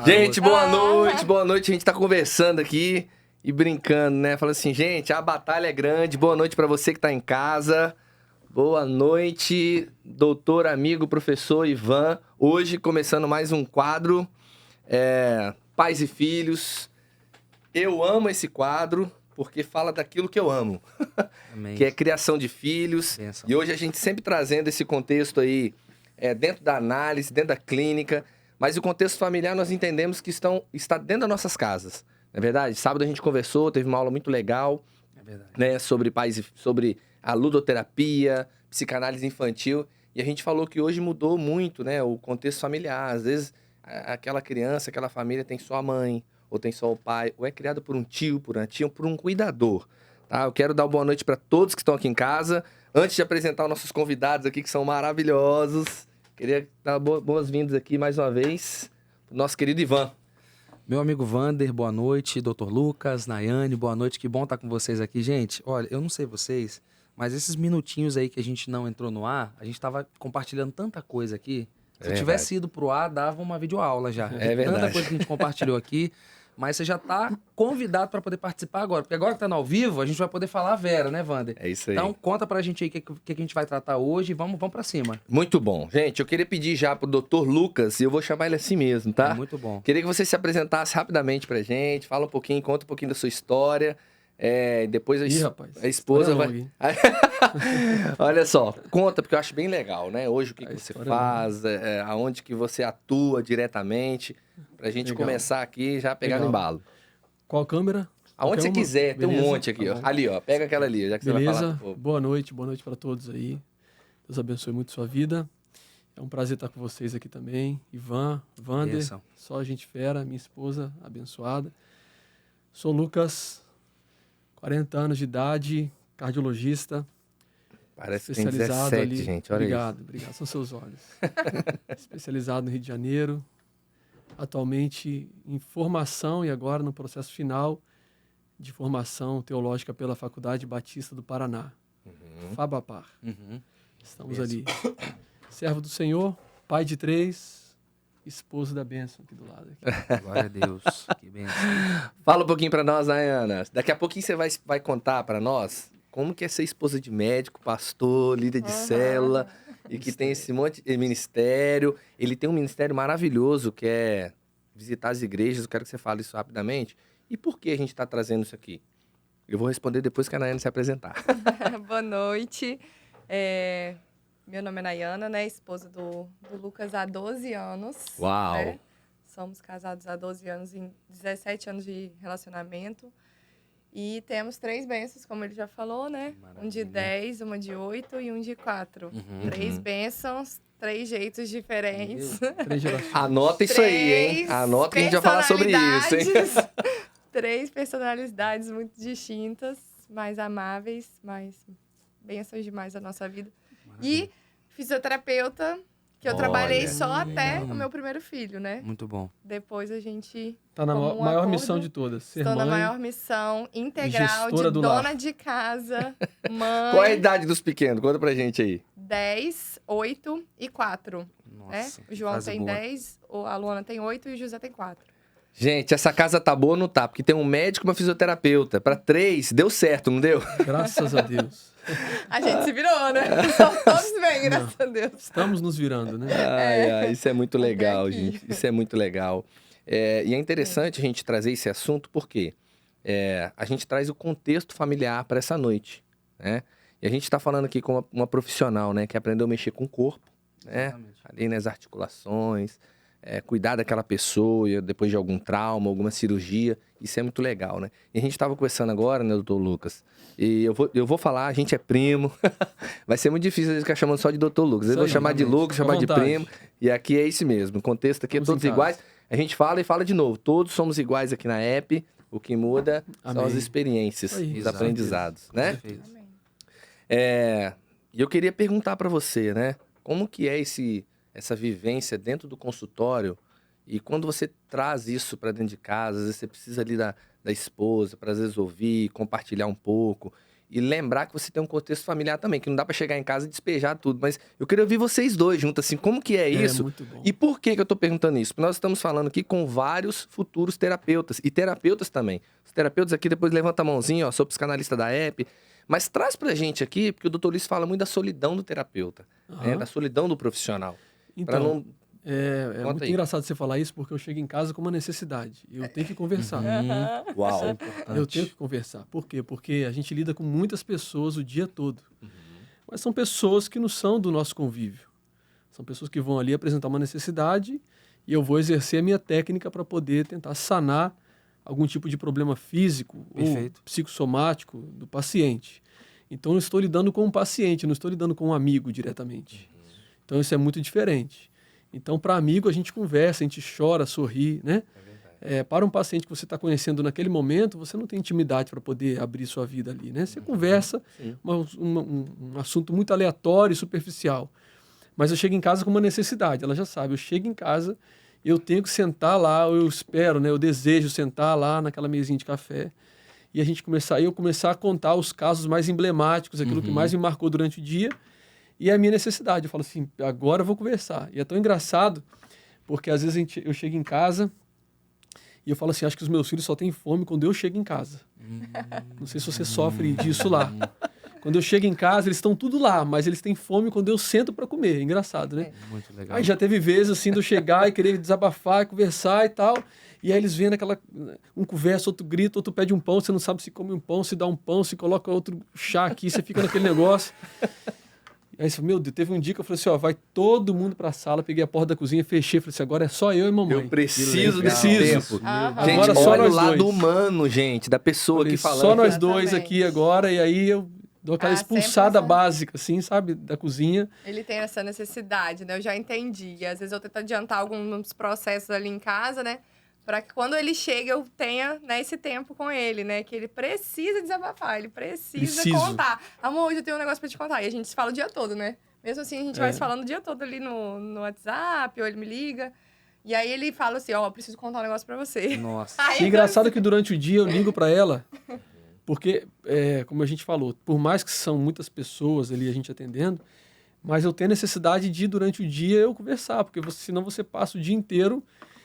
Gente, boa noite, boa noite. A gente tá conversando aqui e brincando, né? Falando assim, gente, a batalha é grande. Boa noite pra você que tá em casa. Boa noite, doutor, amigo, professor Ivan. Hoje começando mais um quadro, Pais e Filhos. Eu amo esse quadro porque fala daquilo que eu amo, Amém. que é criação de filhos. Benção. E hoje a gente sempre trazendo esse contexto aí, dentro da análise, dentro da clínica. Mas o contexto familiar nós entendemos que está dentro das nossas casas. Não é verdade? Sábado a gente conversou, teve uma aula muito legal, É verdade. né, sobre sobre a ludoterapia, psicanálise infantil. E a gente falou que hoje mudou muito, né, o contexto familiar. Às vezes aquela criança, aquela família tem só a mãe, ou tem só o pai, ou é criado por um tio, por uma tia, ou por um cuidador. Tá? Eu quero dar uma boa noite para todos que estão aqui em casa. Antes de apresentar os nossos convidados aqui, que são maravilhosos, queria dar boas-vindas aqui mais uma vez pro nosso querido Ivan. Meu amigo Vander, boa noite. Dr. Lucas, Nayane, boa noite. Que bom estar com vocês aqui. Gente, olha, eu não sei vocês, mas esses minutinhos aí que a gente não entrou no ar, a gente tava compartilhando tanta coisa aqui. Se eu tivesse ido pro ar, dava uma videoaula já. É verdade. Tanta coisa que a gente compartilhou aqui. Mas você já tá convidado para poder participar agora. Porque agora que tá no ao vivo, a gente vai poder falar a Vera, né, Vander? É isso aí. Então, conta pra gente aí o que a gente vai tratar hoje e vamos pra cima. Muito bom. Gente, eu queria pedir já pro Dr. Lucas, e eu vou chamar ele assim mesmo, tá? É muito bom. Queria que você se apresentasse rapidamente pra gente, fala um pouquinho, conta um pouquinho da sua história. Depois rapaz, a esposa história vai... longa, hein? Olha só, conta, porque eu acho bem legal, né? Hoje o que você história faz, aonde que você atua diretamente, pra gente Legal. começar aqui já pegar no Legal. embalo. Qual câmera? Aonde Qualquer você uma? quiser, tem um Beleza? monte aqui, Tá ó. bom. Ali, ó, pega aquela ali, já que você vai falar Beleza? pro povo. Boa noite para todos aí. Deus abençoe muito sua vida. É um prazer estar com vocês aqui também. Ivan, Vander, Benção. só gente fera, minha esposa abençoada. Sou Lucas, 40 anos de idade, cardiologista, Parece que tem especializado 17, ali. gente, olha Obrigado, são seus olhos. Especializado no Rio de Janeiro, atualmente em formação e agora no processo final de formação teológica pela Faculdade Batista do Paraná, FABAPAR. Uhum. Estamos Benção. ali. Servo do Senhor, pai de 3, esposo da bênção aqui do lado. Aqui. Glória a Deus. Que benção. Fala um pouquinho pra nós, Nayana. Daqui a pouquinho você vai contar pra nós como que é ser esposa de médico, pastor, líder de célula, e que tem esse monte de ministério. Ele tem um ministério maravilhoso que é visitar as igrejas. Eu quero que você fale isso rapidamente. E por que a gente tá trazendo isso aqui? Eu vou responder depois que a Nayana se apresentar. Boa noite. Meu nome é Nayana, né? Esposa do Lucas há 12 anos. Uau! Né? Somos casados há 12 anos, em 17 anos de relacionamento. E temos 3 bênçãos, como ele já falou, né? Maravilha. Um de 10, uma de 8 e um de 4. Uhum. 3 bênçãos, 3 jeitos diferentes. 3 gerações. Anota isso aí, hein? Anota que a gente vai falar sobre isso, hein? 3 personalidades muito distintas, mais amáveis, mais bênçãos demais da nossa vida. E fisioterapeuta, que eu trabalhei só até o meu primeiro filho, né? Muito bom. Depois a gente... Tá na como um maior acordo, missão de todas. Ser Estou na mãe. maior missão integral gestora de do dona lar. de casa, mãe, Qual é a idade dos pequenos? Conta pra gente aí. 10, 8 e 4. Nossa. Né? O João frase tem boa. 10, a Luana tem 8 e o José tem 4. Gente, essa casa tá boa ou não tá? Porque tem um médico e uma fisioterapeuta. Pra 3, deu certo, não deu? Graças a Deus. A gente se virou, né? São todos bem, graças a Deus. Estamos nos virando, né? Ai, isso é muito Até legal, aqui. gente. Isso é muito legal. E é interessante a gente trazer esse assunto porque a gente traz o contexto familiar para essa noite, né? E a gente está falando aqui com uma profissional, né? Que aprendeu a mexer com o corpo, né? Exatamente. Ali nas articulações, cuidar daquela pessoa depois de algum trauma, alguma cirurgia. Isso é muito legal, né? E a gente estava conversando agora, né, doutor Lucas? E eu vou falar, a gente é primo. Vai ser muito difícil a gente ficar chamando só de doutor Lucas. Eu Isso vou aí, chamar de exatamente. Lucas, Fica à chamar de vontade. primo. E aqui é isso mesmo. O contexto aqui é Estamos todos em casa. iguais. A gente fala e fala de novo. Todos somos iguais aqui na app. O que muda são Amém. as experiências, Isso aí, os exato. aprendizados, né? Perfeito. Amém. E eu queria perguntar para você, né? Como que é essa vivência dentro do consultório e quando você traz isso para dentro de casa, às vezes você precisa ali da esposa para às vezes ouvir, compartilhar um pouco. E lembrar que você tem um contexto familiar também, que não dá pra chegar em casa e despejar tudo. Mas eu queria ouvir vocês dois juntos, assim, como que é isso? muito bom. E por que eu tô perguntando isso? Porque nós estamos falando aqui com vários futuros terapeutas, e terapeutas também. Os terapeutas aqui, depois levanta a mãozinha, ó, sou psicanalista da app. Mas traz pra gente aqui, porque o Dr. Luiz fala muito da solidão do terapeuta, né? Da solidão do profissional. Pra Então, não... é muito aí. engraçado você falar isso, porque eu chego em casa com uma necessidade. Eu tenho que conversar. Uau! Eu tenho que conversar. Por quê? Porque a gente lida com muitas pessoas o dia todo. Mas são pessoas que não são do nosso convívio. São pessoas que vão ali apresentar uma necessidade e eu vou exercer a minha técnica para poder tentar sanar algum tipo de problema físico ou psicossomático do paciente. Então, eu estou lidando com um paciente, não estou lidando com um amigo diretamente. Então, isso é muito diferente. Então, para amigo, a gente conversa, a gente chora, sorri, né? Para um paciente que você está conhecendo naquele momento, você não tem intimidade para poder abrir sua vida ali, né? Você conversa, um assunto muito aleatório e superficial. Mas eu chego em casa com uma necessidade, ela já sabe, eu chego em casa, eu tenho que sentar lá, eu espero, né? Eu desejo sentar lá naquela mesinha de café e eu começar a contar os casos mais emblemáticos, aquilo que mais me marcou durante o dia e a minha necessidade. Eu falo assim, agora eu vou conversar. E é tão engraçado, porque às vezes eu chego em casa e eu falo assim, acho que os meus filhos só têm fome quando eu chego em casa. Não sei se você sofre disso lá. Quando eu chego em casa, eles estão tudo lá, mas eles têm fome quando eu sento para comer. É engraçado, né? Muito legal. Aí já teve vezes assim de eu chegar e querer desabafar, conversar e tal. E aí eles vendo um conversa, outro grita, outro pede um pão, você não sabe se come um pão, se dá um pão, se coloca outro chá aqui, você fica naquele negócio. Aí você fala, meu Deus, teve um dia que eu falei assim, ó, vai todo mundo pra sala, peguei a porta da cozinha, fechei, falei assim, agora é só eu e mamãe. Eu preciso desse Preciso. tempo. Aham. Gente, Agora só olha o nós lado dois. humano, gente, da pessoa Falei, que falando. só nós dois Exatamente. aqui agora, e aí eu dou aquela expulsada sempre essa- básica, assim, sabe, da cozinha. Ele tem essa necessidade, né? Eu já entendi. E às vezes eu tento adiantar alguns processos ali em casa, né? Pra que quando ele chega eu tenha, né, esse tempo com ele, né? Que ele precisa desabafar, ele precisa Preciso. contar. Amor, hoje eu tenho um negócio pra te contar. E a gente se fala o dia todo, né? Mesmo assim, a gente vai se falando o dia todo ali no WhatsApp, ou ele me liga. E aí ele fala assim, ó, eu preciso contar um negócio pra você. Nossa. Aí E engraçado que durante o dia eu ligo pra ela, porque, como a gente falou, por mais que são muitas pessoas ali a gente atendendo, mas eu tenho necessidade de, durante o dia, eu conversar, porque senão você passa o dia inteiro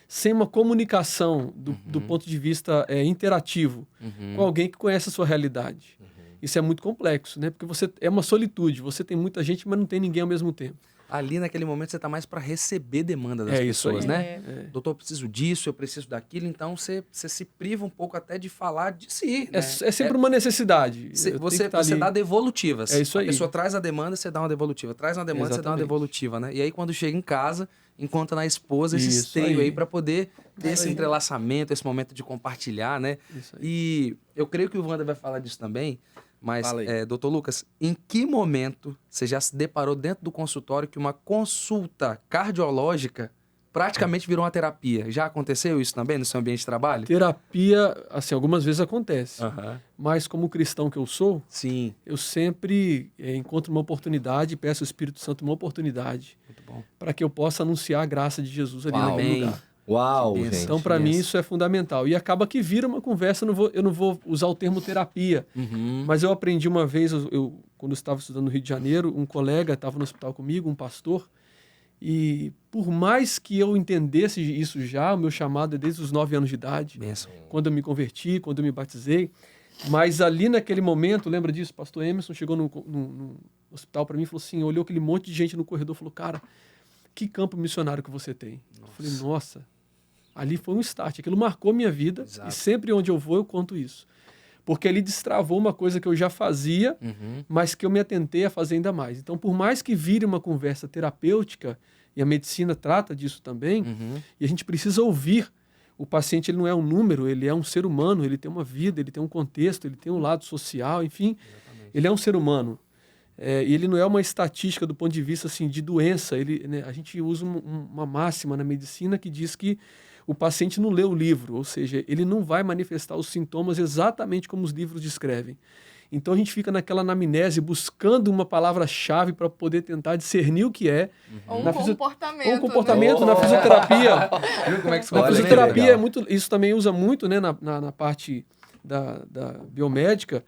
sem uma comunicação do ponto de vista interativo com alguém que conhece a sua realidade. Isso é muito complexo, né? Porque é uma solitude, você tem muita gente, mas não tem ninguém ao mesmo tempo. Ali naquele momento você tá mais para receber demanda das É isso pessoas, aí. né? Doutor, eu preciso disso, eu preciso daquilo, então você se priva um pouco até de falar de si, né? É sempre uma necessidade. Eu Você tenho que tá ali. dá devolutivas. É isso aí. A pessoa traz a demanda, você dá uma devolutiva. Traz uma demanda, você dá uma Exatamente. devolutiva, né? E aí quando chega em casa, encontra na esposa esse Isso esteio aí. aí para poder ter esse aí. entrelaçamento, esse momento de compartilhar, né? Isso aí. E eu creio que o Wander vai falar disso também, mas, Fala aí. doutor Lucas, em que momento você já se deparou dentro do consultório que uma consulta cardiológica praticamente virou uma terapia? Já aconteceu isso também no seu ambiente de trabalho? Terapia, assim, algumas vezes acontece. Aham. Mas como cristão que eu sou, Sim, eu sempre encontro uma oportunidade, peço ao Espírito Santo uma oportunidade muito bom. para que eu possa anunciar a graça de Jesus ali Uau. naquele Amém. lugar. Uau, Que bênção. gente. Então, para mim, isso é fundamental. E acaba que vira uma conversa, eu não vou usar o termo terapia, mas eu aprendi uma vez, quando eu estava estudando no Rio de Janeiro, um colega estava no hospital comigo, um pastor, e por mais que eu entendesse isso já, o meu chamado é desde os 9 anos de idade, Bênção. quando eu me converti, quando eu me batizei, mas ali naquele momento, lembra disso? O pastor Emerson chegou no hospital para mim e falou assim, olhou aquele monte de gente no corredor e falou, cara, que campo missionário que você tem? Eu falei, nossa, ali foi um start, aquilo marcou minha vida. Exato. E sempre onde eu vou eu conto isso. Porque ali destravou uma coisa que eu já fazia, mas que eu me atentei a fazer ainda mais. Então, por mais que vire uma conversa terapêutica, e a medicina trata disso também, e a gente precisa ouvir. O paciente ele não é um número, ele é um ser humano, ele tem uma vida, ele tem um contexto, ele tem um lado social, enfim, ele é um ser humano. E ele não é uma estatística do ponto de vista assim, de doença. A gente usa uma máxima na medicina que diz que o paciente não lê o livro, ou seja, ele não vai manifestar os sintomas exatamente como os livros descrevem. Então a gente fica naquela anamnese buscando uma palavra-chave para poder tentar discernir o que é. Ou Na um fisio- comportamento. Ou um comportamento né? na fisioterapia. Viu como é que você Na Olha que fisioterapia legal. isso também usa muito, né, na parte da biomédica.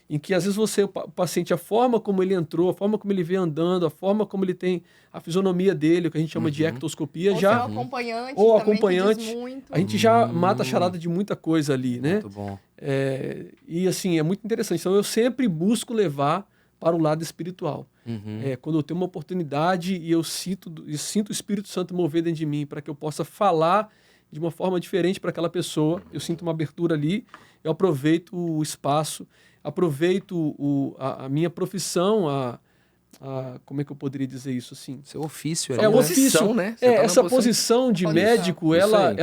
em que às vezes o paciente, a forma como ele entrou, a forma como ele vem andando, a forma como ele tem a fisionomia dele, o que a gente chama de ectoscopia, Ou já... seu acompanhante Ou também, acompanhante, que diz muito. a gente já mata a charada de muita coisa ali, né? Muito bom. E assim, é muito interessante. Então eu sempre busco levar para o lado espiritual. Quando eu tenho uma oportunidade e eu sinto o Espírito Santo mover dentro de mim para que eu possa falar de uma forma diferente para aquela pessoa, eu sinto uma abertura ali, eu aproveito o espaço, aproveito a minha profissão, como é que eu poderia dizer isso assim? Seu ofício É ali, o né? ofício, né? Você É, tá essa numa posição de Posição. médico, Isso aí.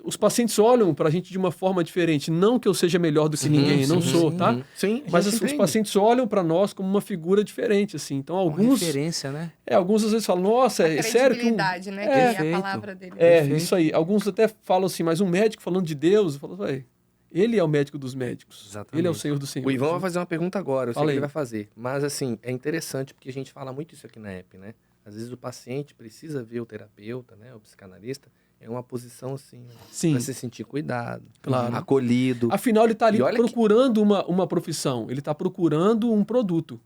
os pacientes olham para a gente de uma forma diferente. Não que eu seja melhor do que ninguém, não sou, tá? Sim, Mas a gente os entende. pacientes olham para nós como uma figura diferente, assim. Então, Uma alguns referência, né? às vezes falam, nossa, A é sério que credibilidade, né? Que é Perfeito. a palavra dele. Perfeito. isso aí. Alguns até falam assim, mas um médico falando de Deus, eu falo, ué, ele é o médico dos médicos. Exatamente. Ele é o Senhor dos Senhores. O Ivan vai fazer uma pergunta agora, eu sei Fala que aí. ele vai fazer. Mas, assim, é interessante porque a gente fala muito isso aqui na app, né? Às vezes o paciente precisa ver o terapeuta, né? O psicanalista. É uma posição, assim, Sim. para se sentir cuidado, Claro. acolhido. Afinal, ele está ali E olha que- procurando uma profissão. Ele está procurando um produto.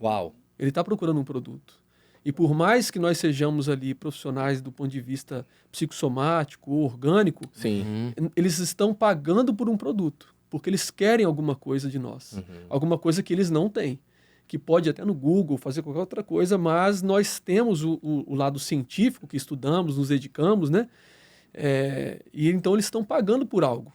Uau. Ele está procurando um produto. E por mais que nós sejamos ali profissionais do ponto de vista psicossomático ou orgânico, Sim. eles estão pagando por um produto, porque eles querem alguma coisa de nós, alguma coisa que eles não têm, que pode até no Google fazer qualquer outra coisa, mas nós temos o lado científico que estudamos, nos dedicamos, né? E então eles estão pagando por algo.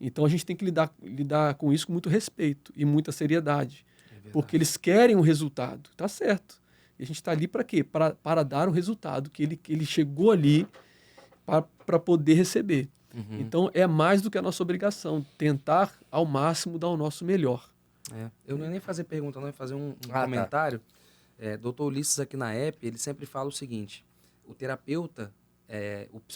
Então a gente tem que lidar com isso com muito respeito e muita seriedade, porque eles querem um resultado, tá certo? E a gente está ali para quê? Para dar o resultado que ele chegou ali para poder receber. Então é mais do que a nossa obrigação, tentar ao máximo dar o nosso melhor. Eu não ia nem fazer pergunta, não ia fazer um tá. comentário. Dr. Ulisses aqui na app, ele sempre fala o seguinte, o terapeuta,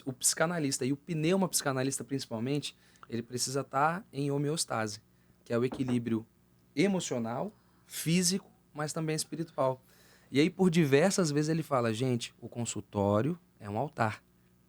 o psicanalista e o pneumopsicanalista principalmente, ele precisa estar em homeostase, que é o equilíbrio emocional, físico, mas também espiritual. E aí, por diversas vezes, ele fala, gente, o consultório é um altar.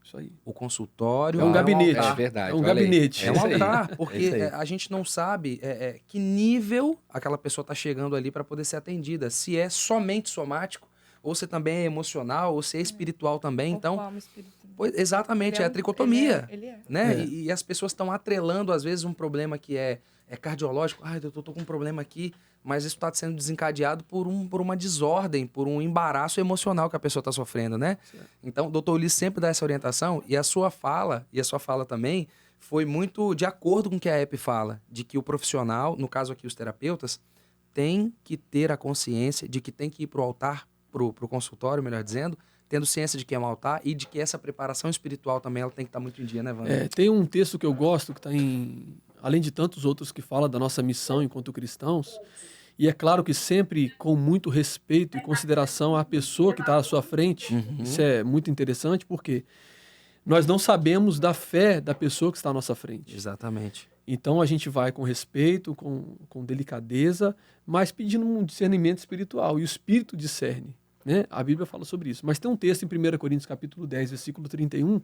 Isso aí. O consultório É um gabinete. altar. É verdade. É um olha aí. gabinete. É um isso aí. altar, É porque isso aí. a gente não sabe que nível aquela pessoa está chegando ali para poder ser atendida. Se é somente somático, ou se também é emocional, ou se é espiritual também. Corpo, Então, alma, espírito. exatamente, Ele é a tricotomia. Ele é. Né? E as pessoas estão atrelando, às vezes, um problema que é cardiológico. Eu tô com um problema aqui, mas isso está sendo desencadeado por uma desordem, por um embaraço emocional que a pessoa está sofrendo, né? Certo. Então, o doutor Ulisses sempre dá essa orientação, e a sua fala também, foi muito de acordo com o que a app fala, de que o profissional, no caso aqui os terapeutas, tem que ter a consciência de que tem que ir para o altar, para o consultório, melhor dizendo, tendo ciência de que é um altar e de que essa preparação espiritual também ela tem que estar muito em dia, né, Wander? Tem um texto que eu gosto, que está além de tantos outros que fala da nossa missão enquanto cristãos, e é claro que sempre com muito respeito e consideração à pessoa que está à sua frente. Isso é muito interessante, porque nós não sabemos da fé da pessoa que está à nossa frente. Exatamente. Então a gente vai com respeito, com delicadeza, mas pedindo um discernimento espiritual. E o Espírito discerne. Né? A Bíblia fala sobre isso. Mas tem um texto em 1 Coríntios capítulo 10, versículo 31,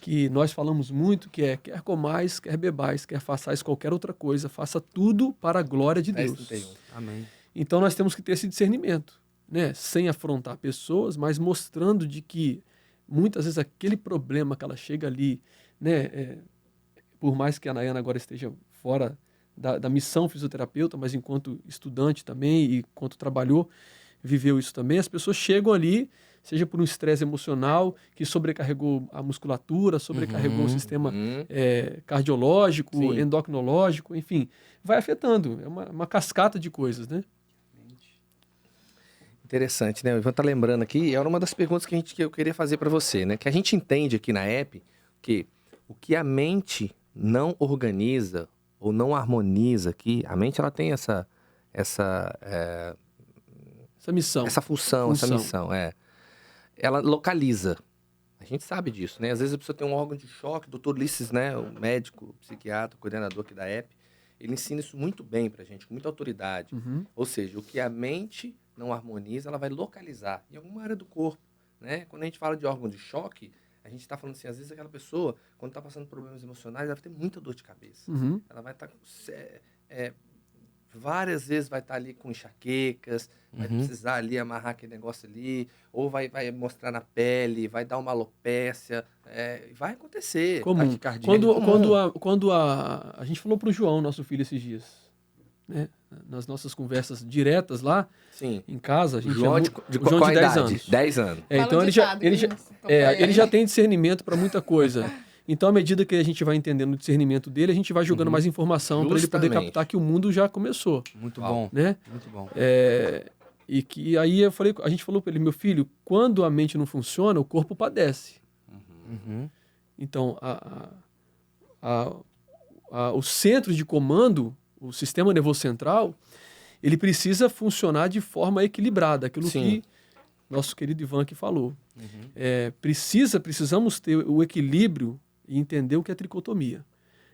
que nós falamos muito, que é: quer comais, quer bebais, quer façais qualquer outra coisa, faça tudo para a glória de Deus. 10:31. Amém. Então nós temos que ter esse discernimento, né? Sem afrontar pessoas, mas mostrando de que muitas vezes aquele problema que ela chega ali, né? Por mais que a Nayana agora esteja fora da missão fisioterapeuta, mas enquanto estudante também e enquanto trabalhou, viveu isso também, as pessoas chegam ali, seja por um estresse emocional que sobrecarregou a musculatura, sobrecarregou o sistema cardiológico, Sim. endocrinológico, enfim, vai afetando. É uma cascata de coisas, né? Interessante, né? O Ivan tá lembrando aqui, era uma das perguntas que eu queria fazer para você, né? Que a gente entende aqui na app que o que a mente não organiza ou não harmoniza aqui, a mente ela tem essa Missão. essa função, essa missão, ela localiza. A gente sabe disso, né? Às vezes a pessoa tem um órgão de choque, o Dr. Ulisses, né? O médico, o psiquiatra, o coordenador aqui da app, ele ensina isso muito bem pra gente, com muita autoridade. Ou seja, o que a mente não harmoniza, ela vai localizar em alguma área do corpo, né? Quando a gente fala de órgão de choque, a gente está falando assim, às vezes aquela pessoa, quando está passando problemas emocionais, ela vai ter muita dor de cabeça. Ela vai estar várias vezes vai estar ali com enxaquecas, vai precisar ali amarrar aquele negócio ali, ou vai mostrar na pele, vai dar uma alopécia, vai acontecer. Comum. Taquicardia. Quando a gente falou pro João, nosso filho, esses dias, né? Nas nossas conversas diretas lá, Sim. em casa, a gente João de o João qual de 10 idade? anos. 10 anos. Então ele já tem discernimento para muita coisa. Então, à medida que a gente vai entendendo o discernimento dele, a gente vai jogando mais informação para ele poder Justamente. captar que o mundo já começou, Muito bom. né? Muito bom. E que aí a gente falou para ele, meu filho, quando a mente não funciona, o corpo padece. Uhum. Então, o centro de comando, o sistema nervoso central, ele precisa funcionar de forma equilibrada, aquilo Sim. que nosso querido Ivan aqui falou. Precisamos ter o equilíbrio e entender o que é tricotomia.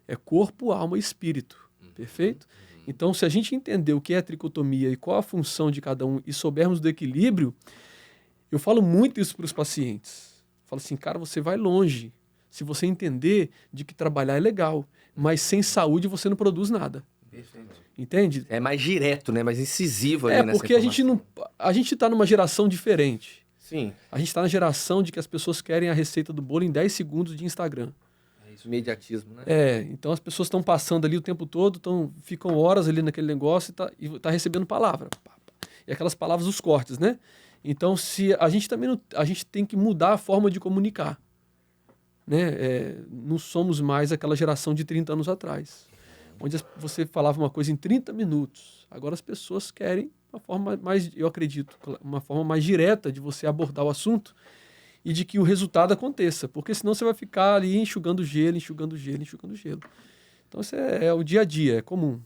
É corpo, alma e espírito. Perfeito? Então, se a gente entender o que é tricotomia e qual a função de cada um e soubermos do equilíbrio, eu falo muito isso para os pacientes. Eu falo assim, cara, você vai longe se você entender de que trabalhar é legal, mas sem saúde você não produz nada. Perfeito. Entende? É mais direto, né? Mais incisivo ali nessa porque a gente está numa geração diferente. Sim. A gente está na geração de que as pessoas querem a receita do bolo em 10 segundos de Instagram. É isso, imediatismo, né? Então as pessoas estão passando ali o tempo todo, ficam horas ali naquele negócio e tá recebendo palavra. E aquelas palavras, os cortes, né? Então, se a gente também a gente tem que mudar a forma de comunicar. Né? Não somos mais aquela geração de 30 anos atrás, onde você falava uma coisa em 30 minutos. Agora as pessoas querem uma forma mais, eu acredito, uma forma mais direta de você abordar o assunto e de que o resultado aconteça, porque senão você vai ficar ali enxugando gelo. Então isso é o dia a dia, é comum.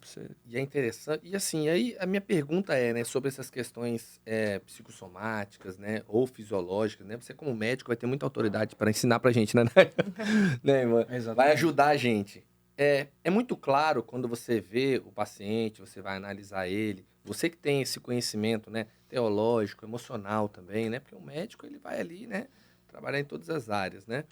E é interessante. E assim, aí a minha pergunta né, sobre essas questões psicossomáticas, né, ou fisiológicas, né? Você como médico vai ter muita autoridade para ensinar pra gente, né? Né, irmã? Vai ajudar a gente. É muito claro quando você vê o paciente, você vai analisar ele, você que tem esse conhecimento, né, teológico, emocional também, né? Porque o médico, ele vai ali, né, trabalhar em todas as áreas, né?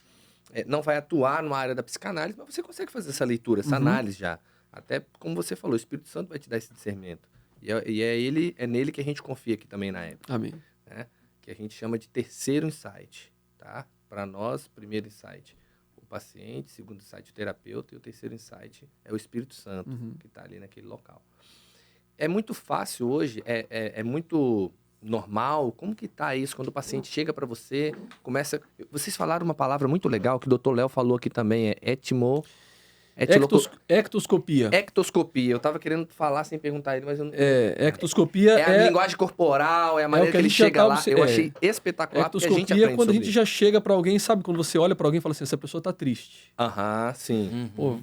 Não vai atuar numa área da psicanálise, mas você consegue fazer essa leitura, essa análise já. Até, como você falou, o Espírito Santo vai te dar esse discernimento. E é nele que a gente confia aqui também na época. Amém. Né? Que a gente chama de terceiro insight, tá? Para nós, primeiro insight, o paciente, segundo insight, o terapeuta, e o terceiro insight é o Espírito Santo, que está ali naquele local. É muito fácil hoje, é muito normal. Como que tá isso quando o paciente chega para você, começa... Vocês falaram uma palavra muito legal que o Dr. Léo falou aqui também, Ectoscopia. Ectoscopia. Eu tava querendo falar sem perguntar ele, mas eu não... Ectoscopia é a linguagem corporal, é a maneira que ele chega lá. Eu achei espetacular, porque a gente aprende é quando a gente sobre já chega para alguém, sabe? Quando você olha para alguém e fala assim, essa pessoa tá triste. Sim. Pô,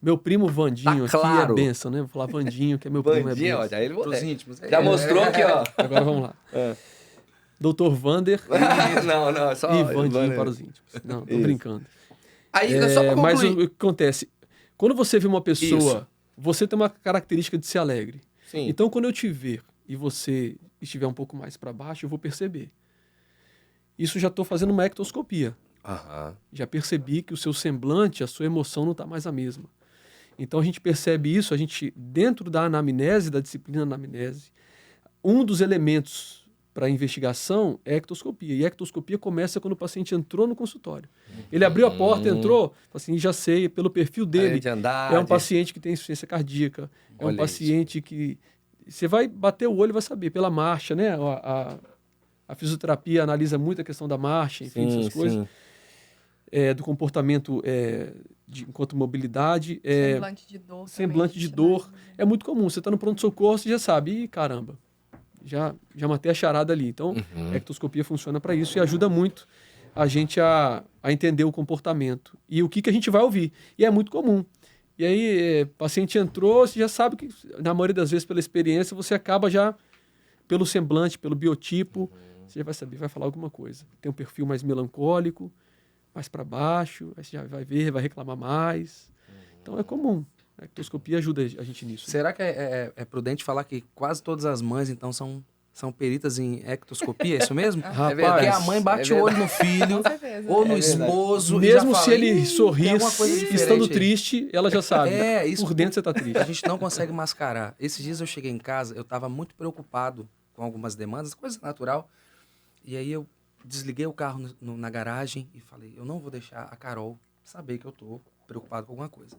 meu primo Vandinho Tá aqui claro. é benção, né? Vou falar Vandinho, que é meu primo, é benção. ó, já ele Pros íntimos. já mostrou aqui, ó. Agora vamos lá. Dr. Vander Não, é só... e Vandinho para os íntimos. Não, tô brincando. Aí, só pra Mas concluir. o que acontece? Quando você vê uma pessoa, Isso. você tem uma característica de ser alegre. Sim. Então, quando eu te ver e você estiver um pouco mais para baixo, eu vou perceber. Isso já estou fazendo uma ectoscopia. Já percebi que o seu semblante, a sua emoção não está mais a mesma. Então, a gente percebe isso, dentro da anamnese, da disciplina anamnese, um dos elementos para investigação é a ectoscopia. E a ectoscopia começa quando o paciente entrou no consultório. Ele abriu a porta, entrou, assim, já sei, pelo perfil dele, é um paciente que tem insuficiência cardíaca, é um paciente que... Você vai bater o olho e vai saber, pela marcha, né? A fisioterapia analisa muito a questão da marcha, enfim, essas coisas. Do comportamento enquanto mobilidade. Semblante de dor. Semblante de dor. É muito comum. Você está no pronto-socorro, você já sabe, caramba, já matei a charada ali. Então, a ectoscopia funciona para isso e ajuda muito a gente a entender o comportamento e o que a gente vai ouvir. E é muito comum. E aí, o paciente entrou, você já sabe que, na maioria das vezes, pela experiência, você acaba já, pelo semblante, pelo biotipo, você já vai saber, vai falar alguma coisa. Tem um perfil mais melancólico, mais para baixo, aí você já vai ver, vai reclamar mais. Então, é comum. A ectoscopia ajuda a gente nisso. Será que é prudente falar que quase todas as mães, então, são são peritas em ectoscopia, é isso mesmo? Rapaz, Porque a mãe bate o olho no filho Com certeza. ou no É verdade. esposo. e Mesmo já se fala, ele "Ih, sorrir tem alguma coisa diferente estando aí." triste, ela já sabe. É, isso Por dentro você tá triste. a gente não consegue mascarar. Esses dias eu cheguei em casa, eu tava muito preocupado com algumas demandas, coisa natural. E aí eu desliguei o carro na garagem e falei, eu não vou deixar a Carol saber que eu tô preocupado com alguma coisa.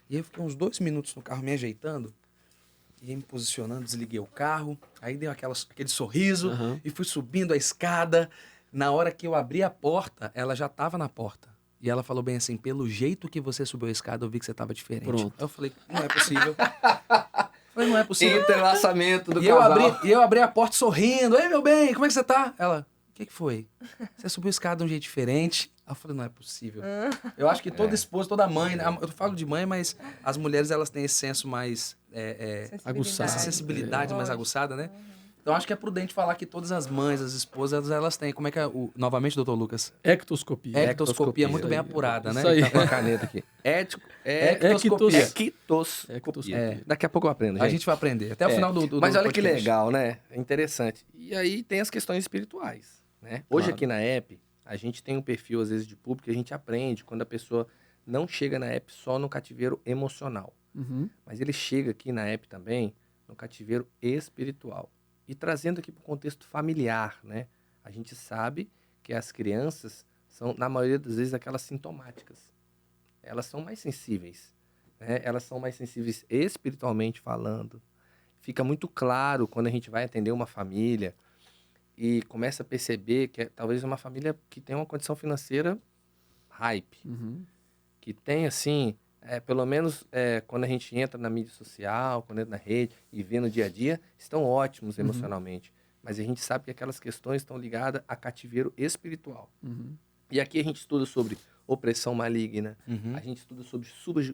E aí eu fiquei uns 2 minutos no carro me ajeitando, e me posicionando, desliguei o carro, aí dei aquele sorriso Aham. e fui subindo a escada. Na hora que eu abri a porta, ela já tava na porta. E ela falou bem assim, pelo jeito que você subiu a escada, eu vi que você tava diferente. Pronto. Eu falei, não é possível. Falei, não é possível. Entrelaçamento do E eu casal. abri a porta sorrindo. Ei, meu bem, como é que você tá? Ela, o que foi? Você subiu a escada de um jeito diferente. Aí eu falei, não é possível. Eu acho que toda esposa, toda mãe, né? Eu falo de mãe, mas as mulheres, elas têm esse senso mais... Aguçado. essa sensibilidade mais Lógico. aguçada, né? Então acho que é prudente falar que todas as mães, as esposas, elas têm. Como é que é novamente, doutor Lucas? Ectoscopia. Ectoscopia muito Isso bem aí. apurada, né? Isso aí. Tá com a caneta aqui. Ectoscopia. Ectoscopia. Daqui a pouco eu aprendo, A gente. gente vai aprender. Até o final do Mas olha que podcast. legal, né? É interessante. E aí tem as questões espirituais, né? Hoje Claro. aqui na app, a gente tem um perfil, às vezes, de público que a gente aprende quando a pessoa não chega na app só no cativeiro emocional. Uhum. Mas ele chega aqui na app também no cativeiro espiritual. E trazendo aqui para o contexto familiar, né? A gente sabe que as crianças são, na maioria das vezes, aquelas sintomáticas. Elas são mais sensíveis, né? Elas são mais sensíveis espiritualmente falando. Fica muito claro quando a gente vai atender uma família e começa a perceber que é talvez uma família que tem uma condição financeira hype, Uhum. que tem, assim, pelo menos quando a gente entra na mídia social, quando entra na rede e vê no dia a dia, estão ótimos emocionalmente. Mas a gente sabe que aquelas questões estão ligadas a cativeiro espiritual. Uhum. E aqui a gente estuda sobre opressão maligna, a gente estuda sobre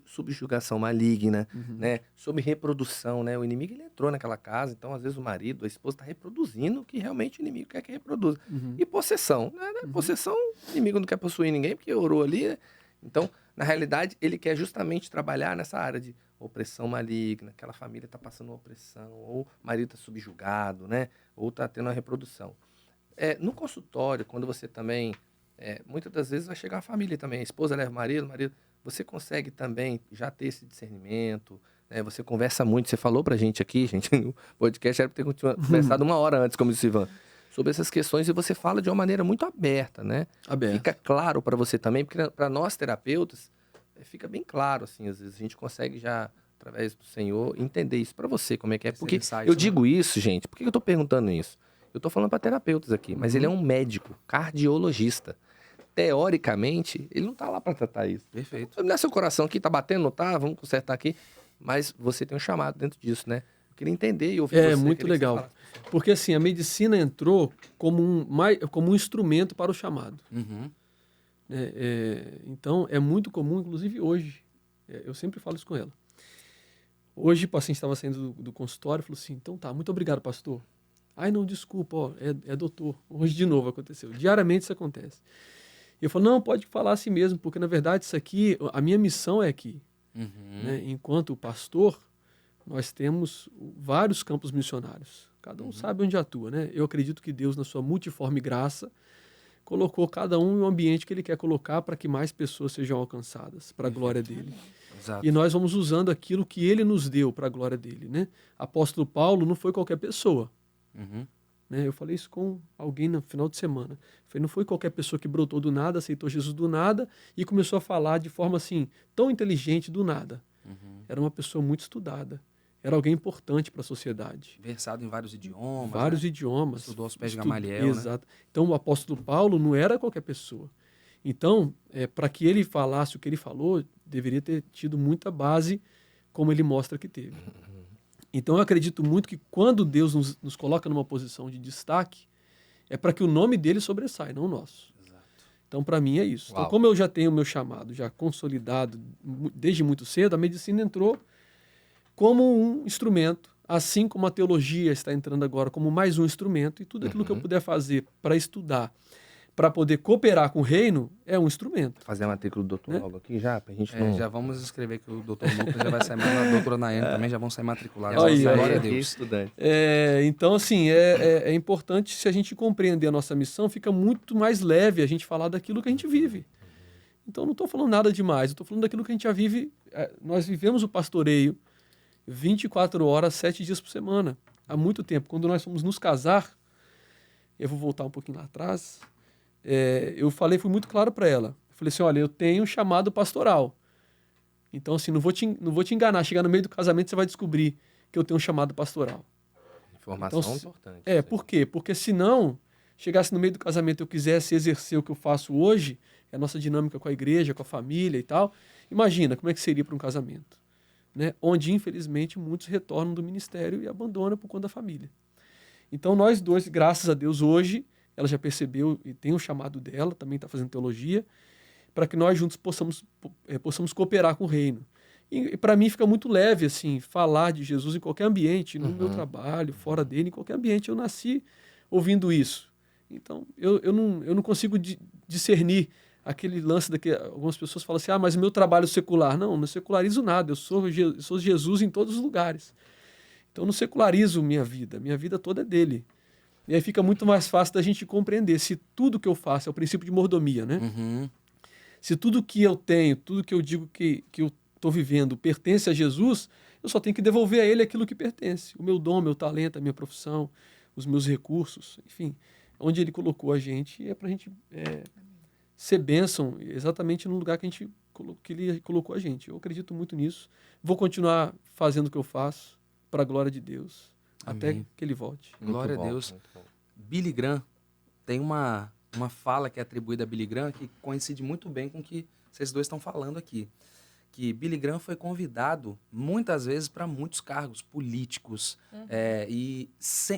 subjugação maligna, Uhum. né? Sobre reprodução, né? O inimigo ele entrou naquela casa, então às vezes o marido, a esposa está reproduzindo o que realmente o inimigo quer que reproduza. Uhum. E possessão, né? Possessão, o inimigo não quer possuir ninguém porque orou ali, né? Então, na realidade, ele quer justamente trabalhar nessa área de opressão maligna, aquela família está passando uma opressão, ou o marido está subjugado, né? Ou está tendo uma reprodução. No consultório, quando você também... muitas das vezes vai chegar a família também, a esposa leva o marido, você consegue também já ter esse discernimento, né? Você conversa muito, você falou pra gente aqui, gente, no podcast era pra ter conversado 1 hora antes, como disse o Ivan, sobre essas questões, e você fala de uma maneira muito aberta, né? Aberto. Fica claro para você também, porque para nós terapeutas, fica bem claro, assim, às vezes a gente consegue já, através do Senhor, entender isso para você, como é que é. Porque insight, eu né? digo isso, gente, por que eu tô perguntando isso? Eu tô falando para terapeutas aqui, mas ele é um médico, cardiologista. Teoricamente, ele não tá lá para tratar isso. Perfeito. Não é seu coração aqui, tá batendo, não tá? Vamos consertar aqui. Mas você tem um chamado dentro disso, né? Eu queria entender e ouvir você. Muito queria que você legal. falasse. Porque assim, a medicina entrou como um instrumento para o chamado. Uhum. Então, é muito comum, inclusive hoje, eu sempre falo isso com ela. Hoje o paciente estava saindo do consultório e falou assim, então tá, muito obrigado, pastor. Ai, não, desculpa, ó, é doutor. Hoje de novo aconteceu. Diariamente isso acontece. E eu falo, não, pode falar assim mesmo, porque na verdade isso aqui, a minha missão é aqui. Né? Enquanto pastor, nós temos vários campos missionários. Cada um sabe onde atua, né? Eu acredito que Deus, na sua multiforme graça, colocou cada um em um ambiente que ele quer colocar para que mais pessoas sejam alcançadas, para a glória dele. Exato. E nós vamos usando aquilo que ele nos deu para a glória dele, né? Apóstolo Paulo não foi qualquer pessoa. Uhum. Né? Eu falei isso com alguém no final de semana. Eu falei, não foi qualquer pessoa que brotou do nada, aceitou Jesus do nada e começou a falar de forma assim, tão inteligente do nada. Era uma pessoa muito estudada. Era alguém importante para a sociedade. Versado em vários idiomas. Vários né? idiomas. Estudou aos pés de Gamaliel, Exato. Então, o apóstolo Paulo não era qualquer pessoa. Então, para que ele falasse o que ele falou, deveria ter tido muita base, como ele mostra que teve. Então, eu acredito muito que quando Deus nos coloca numa posição de destaque, é para que o nome dele sobressaia, não o nosso. Exato. Então, para mim, é isso. Uau. Então, como eu já tenho o meu chamado já consolidado desde muito cedo, a medicina entrou como um instrumento, assim como a teologia está entrando agora como mais um instrumento, e tudo aquilo que eu puder fazer para estudar, para poder cooperar com o reino, é um instrumento. Fazer a matrícula do doutor Né? logo aqui já, pra gente não... Já vamos escrever que o doutor Lucas já vai sair, a doutora Nayane também já vão sair matriculados. Aí, Glória a aqui, Deus. estudante. Então, assim, é importante, se a gente compreender a nossa missão, fica muito mais leve a gente falar daquilo que a gente vive. Então, não estou falando nada demais, eu estou falando daquilo que a gente já vive. Nós vivemos o pastoreio 24 horas, 7 dias por semana, há muito tempo. Quando nós fomos nos casar, eu vou voltar um pouquinho lá atrás, eu fui muito claro para ela. Eu falei assim, olha, eu tenho um chamado pastoral. Então, assim, não vou te enganar. Chegar no meio do casamento, você vai descobrir que eu tenho um chamado pastoral. Informação Então, importante. Por quê? Porque se não, chegasse no meio do casamento e eu quisesse exercer o que eu faço hoje, a nossa dinâmica com a igreja, com a família e tal, imagina como é que seria para um casamento, né? Onde, infelizmente, muitos retornam do ministério e abandonam por conta da família. Então, nós dois, graças a Deus, hoje, ela já percebeu e tem o chamado dela, também está fazendo teologia, para que nós juntos possamos cooperar com o reino. E para mim fica muito leve, assim, falar de Jesus em qualquer ambiente, no meu trabalho, fora dele, em qualquer ambiente. Eu nasci ouvindo isso. Então, eu não consigo discernir aquele lance que algumas pessoas falam assim, mas o meu trabalho é secular. Não secularizo nada, eu sou Jesus em todos os lugares. Então, eu não secularizo minha vida toda é dele. E aí fica muito mais fácil da gente compreender se tudo que eu faço é o princípio de mordomia, né? Uhum. Se tudo que eu tenho, tudo que eu digo que eu estou vivendo pertence a Jesus, eu só tenho que devolver a ele aquilo que pertence. O meu dom, meu talento, a minha profissão, os meus recursos, enfim. Onde ele colocou a gente é para a gente ser bênção exatamente no lugar que ele colocou a gente. Eu acredito muito nisso. Vou continuar fazendo o que eu faço para a glória de Deus. Até Amém. que ele volte. Glória a Deus. Muito bom. Billy Graham tem uma fala que é atribuída a Billy Graham que coincide muito bem com o que vocês dois estão falando aqui. Que Billy Graham foi convidado muitas vezes para muitos cargos políticos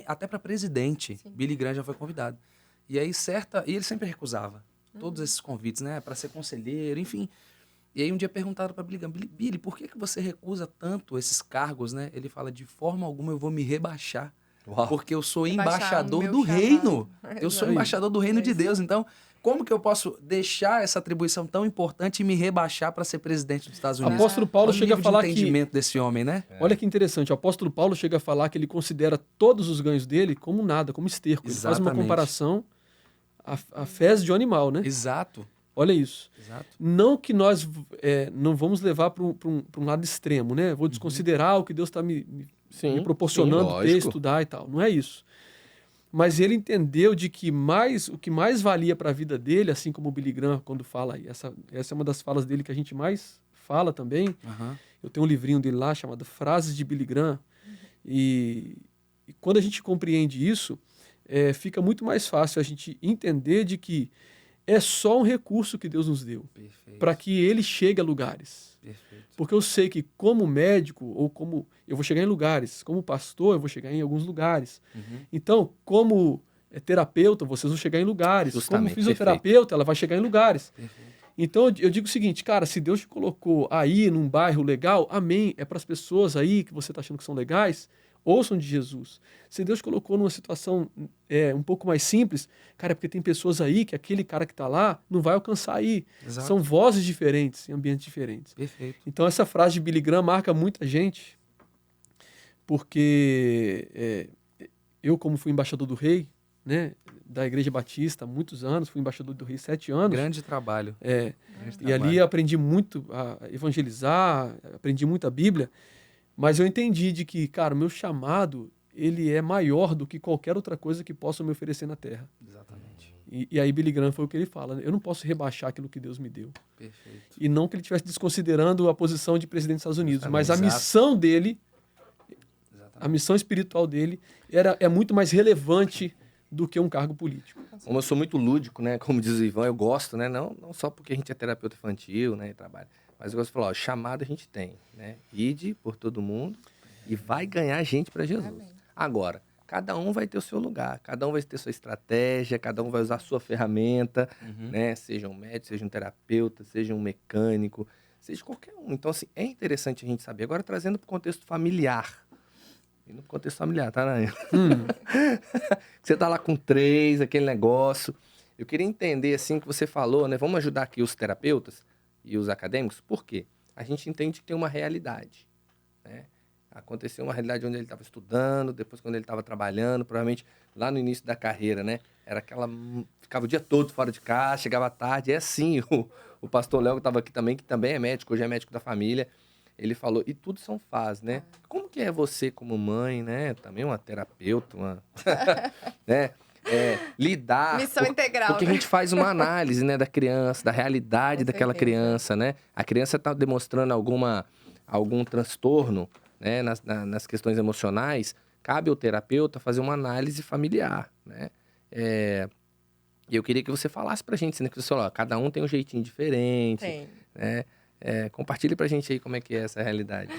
até para presidente. Sim. Billy Graham já foi convidado. E aí e ele sempre recusava todos esses convites, né, para ser conselheiro, enfim. E aí um dia perguntaram para Billy Graham, Billy, por que você recusa tanto esses cargos, né? Ele fala, de forma alguma eu vou me rebaixar. Uau. Porque eu sou Rebaixar embaixador o meu do chamado. reino. Eu sou Aí. embaixador do reino de Deus. Então, como que eu posso deixar essa atribuição tão importante e me rebaixar para ser presidente dos Estados O Unidos? apóstolo Paulo Olha o chega a nível falar de entendimento desse homem, né? Olha que interessante, o apóstolo Paulo chega a falar que ele considera todos os ganhos dele como nada, como esterco. Ele faz uma Exatamente. comparação a fezes de um animal, né? Exato. Olha isso. Exato. Não que nós não vamos levar para um lado extremo, né? Vou desconsiderar o que Deus está me proporcionando sim, ter, lógico. estudar e tal. Não é isso. Mas ele entendeu de que o que mais valia para a vida dele, assim como o Billy Graham quando fala, e essa é uma das falas dele que a gente mais fala também. Aham. Eu tenho um livrinho dele lá chamado Frases de Billy Graham. E quando a gente compreende isso, fica muito mais fácil a gente entender de que é só um recurso que Deus nos deu Perfeito. para que ele chegue a lugares. Perfeito. Porque eu sei que como médico, ou como eu vou chegar em lugares, como pastor, eu vou chegar em alguns lugares. Uhum. Então, como terapeuta, vocês vão chegar em lugares. Justamente, Como fisioterapeuta, ela vai chegar em lugares. Perfeito. Então, eu digo o seguinte, cara, se Deus te colocou aí num bairro legal, amém, é para as pessoas aí que você está achando que são legais, ouçam de Jesus. Se Deus colocou numa situação um pouco mais simples, cara, é porque tem pessoas aí que aquele cara que está lá não vai alcançar aí. Exato. São vozes diferentes, em ambientes diferentes. Perfeito. Então, essa frase de Billy Graham marca muita gente, porque eu, como fui embaixador do rei, né, da Igreja Batista há muitos anos, fui embaixador do rei 7 anos. Grande trabalho. Grande E ali aprendi muito a evangelizar, aprendi muito a Bíblia, mas eu entendi de que, cara, o meu chamado, ele é maior do que qualquer outra coisa que possa me oferecer na terra. Exatamente. E aí Billy Graham foi o que ele fala, né? Eu não posso rebaixar aquilo que Deus me deu. Perfeito. E não que ele estivesse desconsiderando a posição de presidente dos Estados Unidos, mas a Exato. missão dele, Exatamente. a missão espiritual dele é muito mais relevante do que um cargo político. Como eu sou muito lúdico, né? Como diz o Ivan, eu gosto, né? Não só porque a gente é terapeuta infantil, né? E trabalha. Mas eu gosto de falar, ó, chamado a gente tem, né? Ide por todo mundo e vai ganhar gente para Jesus. Amém. Agora, cada um vai ter o seu lugar, cada um vai ter sua estratégia, cada um vai usar a sua ferramenta, né? Seja um médico, seja um terapeuta, seja um mecânico, seja qualquer um. Então, assim, é interessante a gente saber. Agora, trazendo para o contexto familiar. E no contexto familiar, tá, Nayan? Você tá lá com 3, aquele negócio. Eu queria entender, assim, que você falou, né? Vamos ajudar aqui os terapeutas e os acadêmicos, por quê? A gente entende que tem uma realidade, né? Aconteceu uma realidade onde ele estava estudando, depois quando ele estava trabalhando, provavelmente lá no início da carreira, né? Era aquela... Ficava o dia todo fora de casa, chegava à tarde. É assim, o pastor Léo estava aqui também, que também é médico, hoje é médico da família. Ele falou, e tudo são fases, né? Como que é você como mãe, né? Também uma terapeuta, né? Lidar... Missão integral, Porque a né? gente faz uma análise, né, da criança, da realidade Com daquela certeza. criança, né? A criança está demonstrando algum transtorno, né, nas questões emocionais, cabe ao terapeuta fazer uma análise familiar, né? E eu queria que você falasse pra gente, né, que você falou, ó, cada um tem um jeitinho diferente, Tem. né? Compartilhe pra gente aí como é que é essa realidade.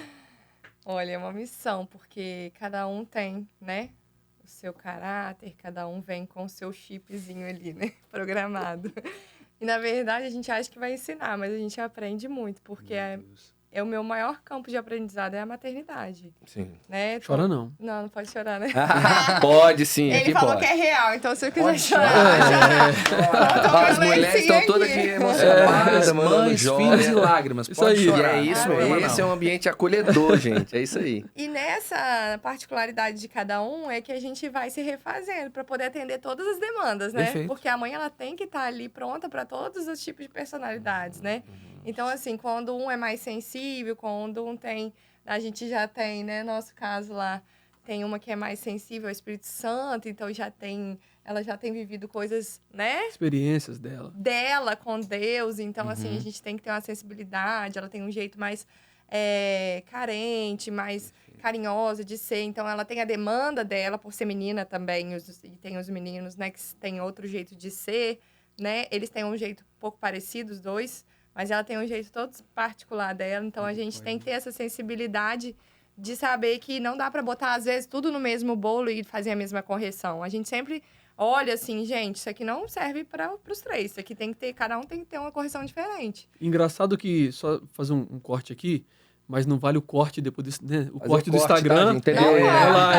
Olha, é uma missão, porque cada um tem, né? O seu caráter, cada um vem com o seu chipzinho ali, né? Programado. E, na verdade, a gente acha que vai ensinar, mas a gente aprende muito, porque é o meu maior campo de aprendizado é a maternidade, Sim. né? Chora não. Não pode chorar, né? Pode sim, Ele aqui falou pode. que é real, então se eu quiser Pode chorar, chorar. As mulheres estão todas aqui emocionadas, mandando Mães, joia. filhos e lágrimas. Isso Pode aí. chorar. E é isso, não tem problema esse é não. um ambiente acolhedor, gente. É isso aí. E nessa particularidade de cada um é que a gente vai se refazendo para poder atender todas as demandas, né? Perfeito. Porque a mãe ela tem que estar ali pronta para todos os tipos de personalidades, né? Então, assim, quando um é mais sensível, quando um tem... A gente já tem, né? Nosso caso lá, tem uma que é mais sensível ao Espírito Santo, então ela já tem vivido coisas, né? Experiências dela. Dela com Deus, então assim, a gente tem que ter uma sensibilidade, ela tem um jeito mais carente, mais carinhosa de ser, então ela tem a demanda dela por ser menina também, e tem os meninos, né, que têm outro jeito de ser, né, eles têm um jeito um pouco parecido, os dois, mas ela tem um jeito todo particular dela, então a gente tem que ter essa sensibilidade de saber que não dá para botar, às vezes, tudo no mesmo bolo e fazer a mesma correção. A gente sempre olha assim, gente, isso aqui não serve para os três. Isso aqui tem que ter, cada um tem que ter uma correção diferente. Engraçado que, só fazer um corte aqui, mas não vale o corte depois desse, né? O Fazer corte o do corte, tá, Instagram. gente? Entendeu? Não, Olha lá.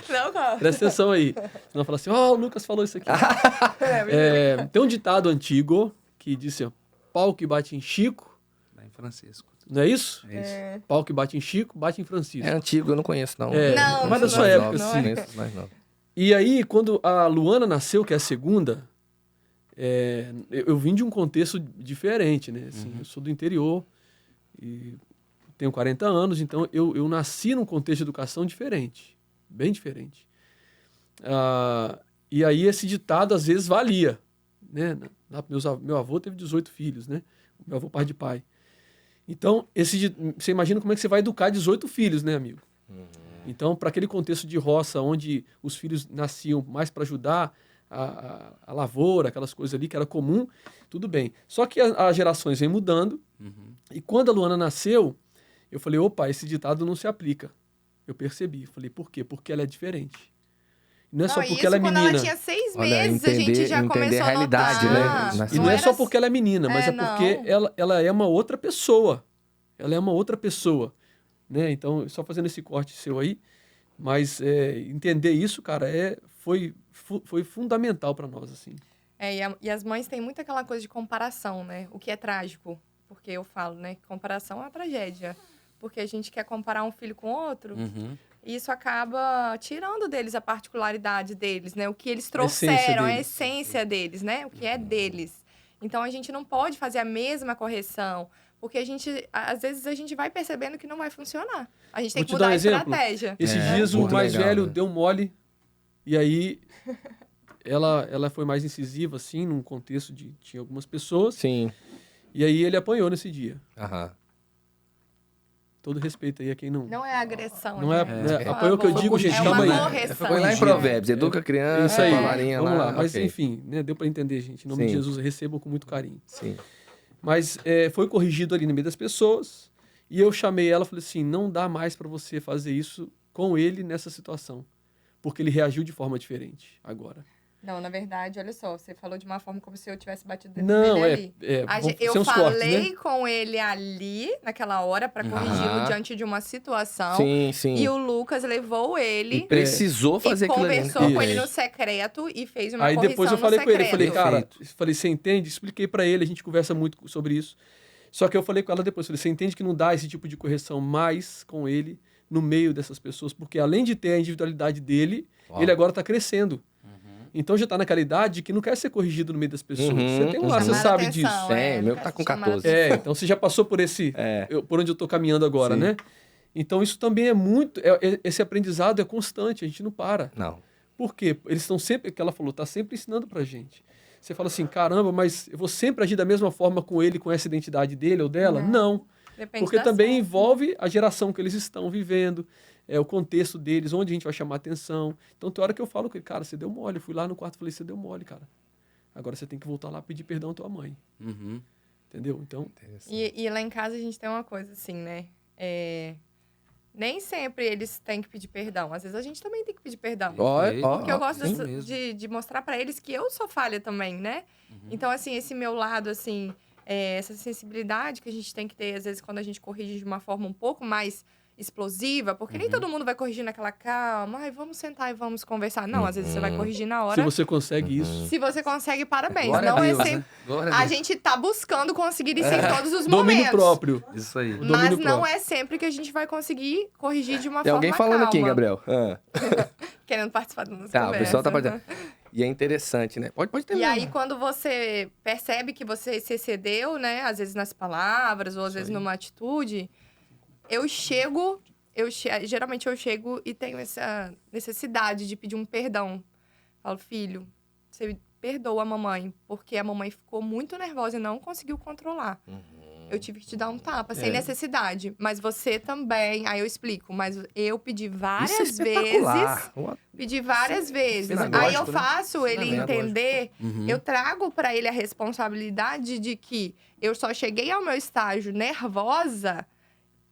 Não, não. Presta atenção aí. Senão fala assim, ó, o Lucas falou isso aqui. Tem um ditado antigo que diz assim, ó, pau que bate em Chico, Lá em Francisco. não é isso? É isso. Pau que bate em Chico, bate em Francisco. É antigo, eu não conheço, não. Não, mas da Conheço sua mais época, novos, sim. conheço os mais novos. E aí, quando a Luana nasceu, que é a segunda, eu vim de um contexto diferente, né? Assim, eu sou do interior e tenho 40 anos, então eu nasci num contexto de educação diferente, bem diferente. E aí esse ditado às vezes valia, né? Meu avô teve 18 filhos, né? Meu avô pai de pai. Então, você imagina como é que você vai educar 18 filhos, né, amigo? Então, para aquele contexto de roça, onde os filhos nasciam mais para ajudar a lavoura, aquelas coisas ali que era comum, tudo bem. Só que as gerações vêm mudando, e quando a Luana nasceu, eu falei, opa, esse ditado não se aplica. Eu percebi. Falei, por quê? Porque ela é diferente. Não é só porque ela é quando menina. ela tinha 6 Olha, meses, a gente já entender começou a a realidade, notar. né? E não é era só porque ela é menina, mas é porque não. ela é uma outra pessoa. Ela é uma outra pessoa. Né? Então, só fazendo esse corte seu aí, mas entender isso, cara, foi fundamental para nós, assim. E as mães têm muito aquela coisa de comparação, né? O que é trágico. Porque eu falo, né? Comparação é uma tragédia. Porque a gente quer comparar um filho com outro, e isso acaba tirando deles a particularidade deles, né? O que eles trouxeram, a essência deles, né? O que é deles. Então, a gente não pode fazer a mesma correção, porque às vezes a gente vai percebendo que não vai funcionar. A gente tem que mudar a estratégia. Esses dias o muito mais legal, velho né? deu mole, e aí ela foi mais incisiva, assim, num contexto de... Tinha algumas pessoas, Sim. e aí ele apanhou nesse dia. Aham. Todo respeito aí a quem não... Não é agressão, Não é, gente, né? por Apanhou que eu favor. digo, gente, é calma uma aí. correção. Foi lá em Provérbios, educa a criança, Isso aí, com a varinha vamos lá. Mas ok. enfim, né, deu para entender, gente. Em nome de Sim. Jesus, recebam com muito carinho. Sim. Mas foi corrigido ali no meio das pessoas, e eu chamei ela e falei assim, não dá mais para você fazer isso com ele nessa situação, porque ele reagiu de forma diferente agora. Não, na verdade, olha só, você falou de uma forma como se eu tivesse batido dentro Não, dele ali. Eu são os falei cortes, né? com ele ali, naquela hora, pra corrigi-lo diante de uma situação. Sim, sim. E o Lucas levou E ele precisou fazer e aquilo ali. conversou com Isso. ele no secreto e fez uma Aí correção depois eu no falei com ele, secreto. falei, cara, você entende? Expliquei pra ele, a gente conversa muito sobre isso. Só que eu falei com ela depois, falei, você entende que não dá esse tipo de correção mais com ele no meio dessas pessoas, porque além de ter a individualidade dele, ele agora tá crescendo. Então já tá naquela idade que não quer ser corrigido no meio das pessoas. Você tem um lá, você Chamar sabe atenção, disso. É, o meu tá com chamar 14. atenção. Então você já passou por esse, por onde eu tô caminhando agora, Sim. né? Então isso também é muito, esse aprendizado é constante, a gente não para. Não. Por quê? Eles estão sempre, que ela falou, tá sempre ensinando pra gente. Você fala assim, caramba, mas eu vou sempre agir da mesma forma com ele, com essa identidade dele ou dela? Não. Depende Porque da também série. envolve a geração que eles estão vivendo, o contexto deles, onde a gente vai chamar atenção. Então tem hora que eu falo com ele, cara, você deu mole. Eu fui lá no quarto e falei, você deu mole, cara. Agora você tem que voltar lá e pedir perdão à tua mãe. Entendeu? Então, E lá em casa a gente tem uma coisa assim, né? Nem sempre eles têm que pedir perdão. Às vezes a gente também tem que pedir perdão. Porque eu gosto de mostrar pra eles que eu sou falha também, né? Então, assim, esse meu lado, assim, essa sensibilidade que a gente tem que ter, às vezes, quando a gente corrige de uma forma um pouco mais explosiva, porque nem todo mundo vai corrigir naquela calma, ai, vamos sentar e vamos conversar. Não, às vezes você vai corrigir na hora. se você consegue isso, Se você consegue, parabéns. Glória Não a é Deus, sempre. né? Glória a A Deus. gente tá buscando conseguir isso em todos os domínio momentos. próprio. Isso aí. domínio Mas não próprio. é sempre que a gente vai conseguir corrigir de uma Tem forma alguém falando calma. aqui, hein, Gabriel? Querendo participar da nossa Tá, conversa. o pessoal tá participando. E é interessante, né? Pode E terminar. aí, quando você percebe que você se excedeu, né? Às vezes nas palavras, ou às vezes numa atitude, geralmente eu chego e tenho essa necessidade de pedir um perdão. Falo, filho, você perdoa a mamãe, porque a mamãe ficou muito nervosa e não conseguiu controlar. Eu tive que te dar um tapa, sem necessidade. Mas você também, aí eu explico, mas eu pedi várias Isso é vezes. espetacular. Pedi várias vezes. Pedagógico, Aí eu né? faço ele Ensinamento. entender, eu trago pra ele a responsabilidade de que eu só cheguei ao meu estágio nervosa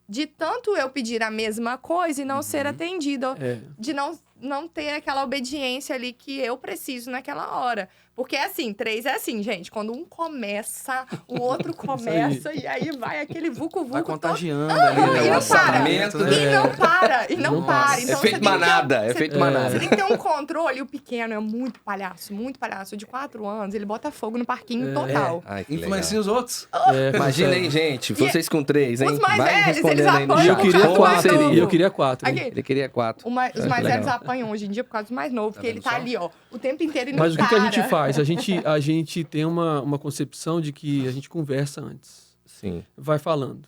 de tanto eu pedir a mesma coisa e não ser atendida. De não ter aquela obediência ali que eu preciso naquela hora. Porque é assim, 3 é assim, gente. Quando um começa, o outro começa, e aí vai aquele vucu-vucu. Vai todo. contagiando ali, e né? não O orçamento, para. né? E não para, e não Nossa. para. Então, É feito você tem que ter manada, é feito manada. Você tem que ter um controle. O pequeno é muito palhaço, muito palhaço. De 4 anos, ele bota fogo no parquinho total. Ai, que Influencia os outros. Imagina, hein, gente? Vocês com 3, hein? Os mais Vai velhos, respondendo eles aí no apanham E eu chat. queria Como 4. seria? E eu queria 4. Aqui, Ele queria 4. os mais velhos apanham hoje em dia por causa dos mais novos, porque ele tá ali, ó, o tempo inteiro e não Mas o que a para. gente faz? A gente tem uma concepção de que a gente conversa antes. Sim. Vai falando.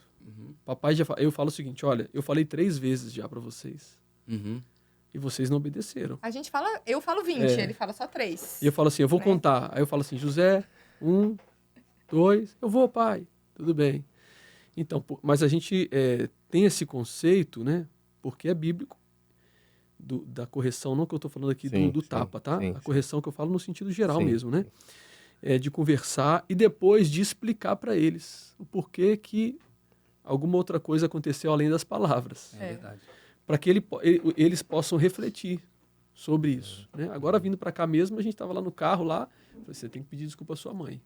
Papai já eu falo o seguinte, olha, eu falei 3 vezes já pra vocês. E vocês não obedeceram. A gente fala, eu falo 20, ele fala só 3. E eu falo assim, eu vou Né? contar. Aí eu falo assim, José, 1, 2, eu vou, pai. Tudo bem. Então, mas a gente tem esse conceito, né? Porque é bíblico. Da correção, não que eu estou falando aqui Sim, do sim, tapa, tá? sim, A correção que eu falo no sentido geral Sim, mesmo, né? De conversar e depois de explicar para eles o porquê que alguma outra coisa aconteceu além das palavras. É verdade. Para que eles possam refletir sobre isso. Né? Agora, vindo para cá mesmo, a gente estava lá no carro, lá, falei, você tem que pedir desculpa à sua mãe.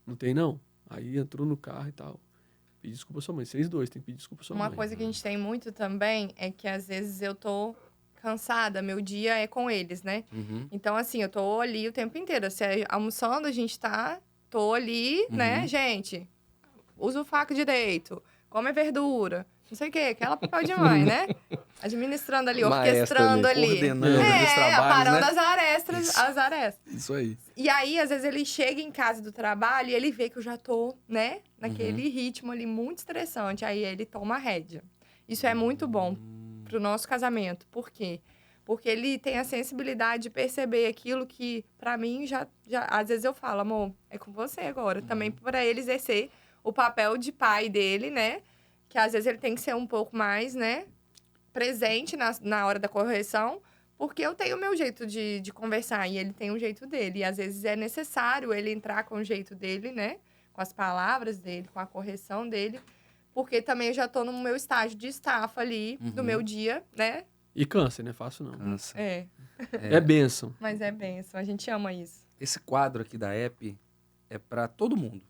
Não tem, não? Aí entrou no carro e tal. Pedir desculpa à sua mãe. Vocês dois tem que pedir desculpa à sua Uma mãe. coisa que a gente tem muito também é que às vezes eu tô cansada, meu dia é com eles, né? Então, assim, eu tô ali o tempo inteiro. Se é almoçando, a gente tô ali, né, gente? Usa o faca direito, come verdura, não sei o quê, aquela papel de mãe, né? Administrando ali, Maestro orquestrando ali. coordenando ali os trabalhos, parando né? as arestas. Isso aí. E aí, às vezes, ele chega em casa do trabalho e ele vê que eu já tô, né, naquele ritmo ali muito estressante. Aí ele toma a rédea. Isso é muito bom pro nosso casamento. Por quê? Porque ele tem a sensibilidade de perceber aquilo que, pra mim, já às vezes eu falo, amor, é com você agora. Também para ele exercer o papel de pai dele, né? Que às vezes ele tem que ser um pouco mais, né, presente na hora da correção, porque eu tenho o meu jeito de conversar e ele tem o jeito dele. E às vezes é necessário ele entrar com o jeito dele, né? Com as palavras dele, com a correção dele. Porque também eu já tô no meu estágio de estafa ali, do meu dia, né? E câncer, não é fácil não. Cansa. É bênção. Mas é bênção, a gente ama isso. Esse quadro aqui da app é para todo mundo.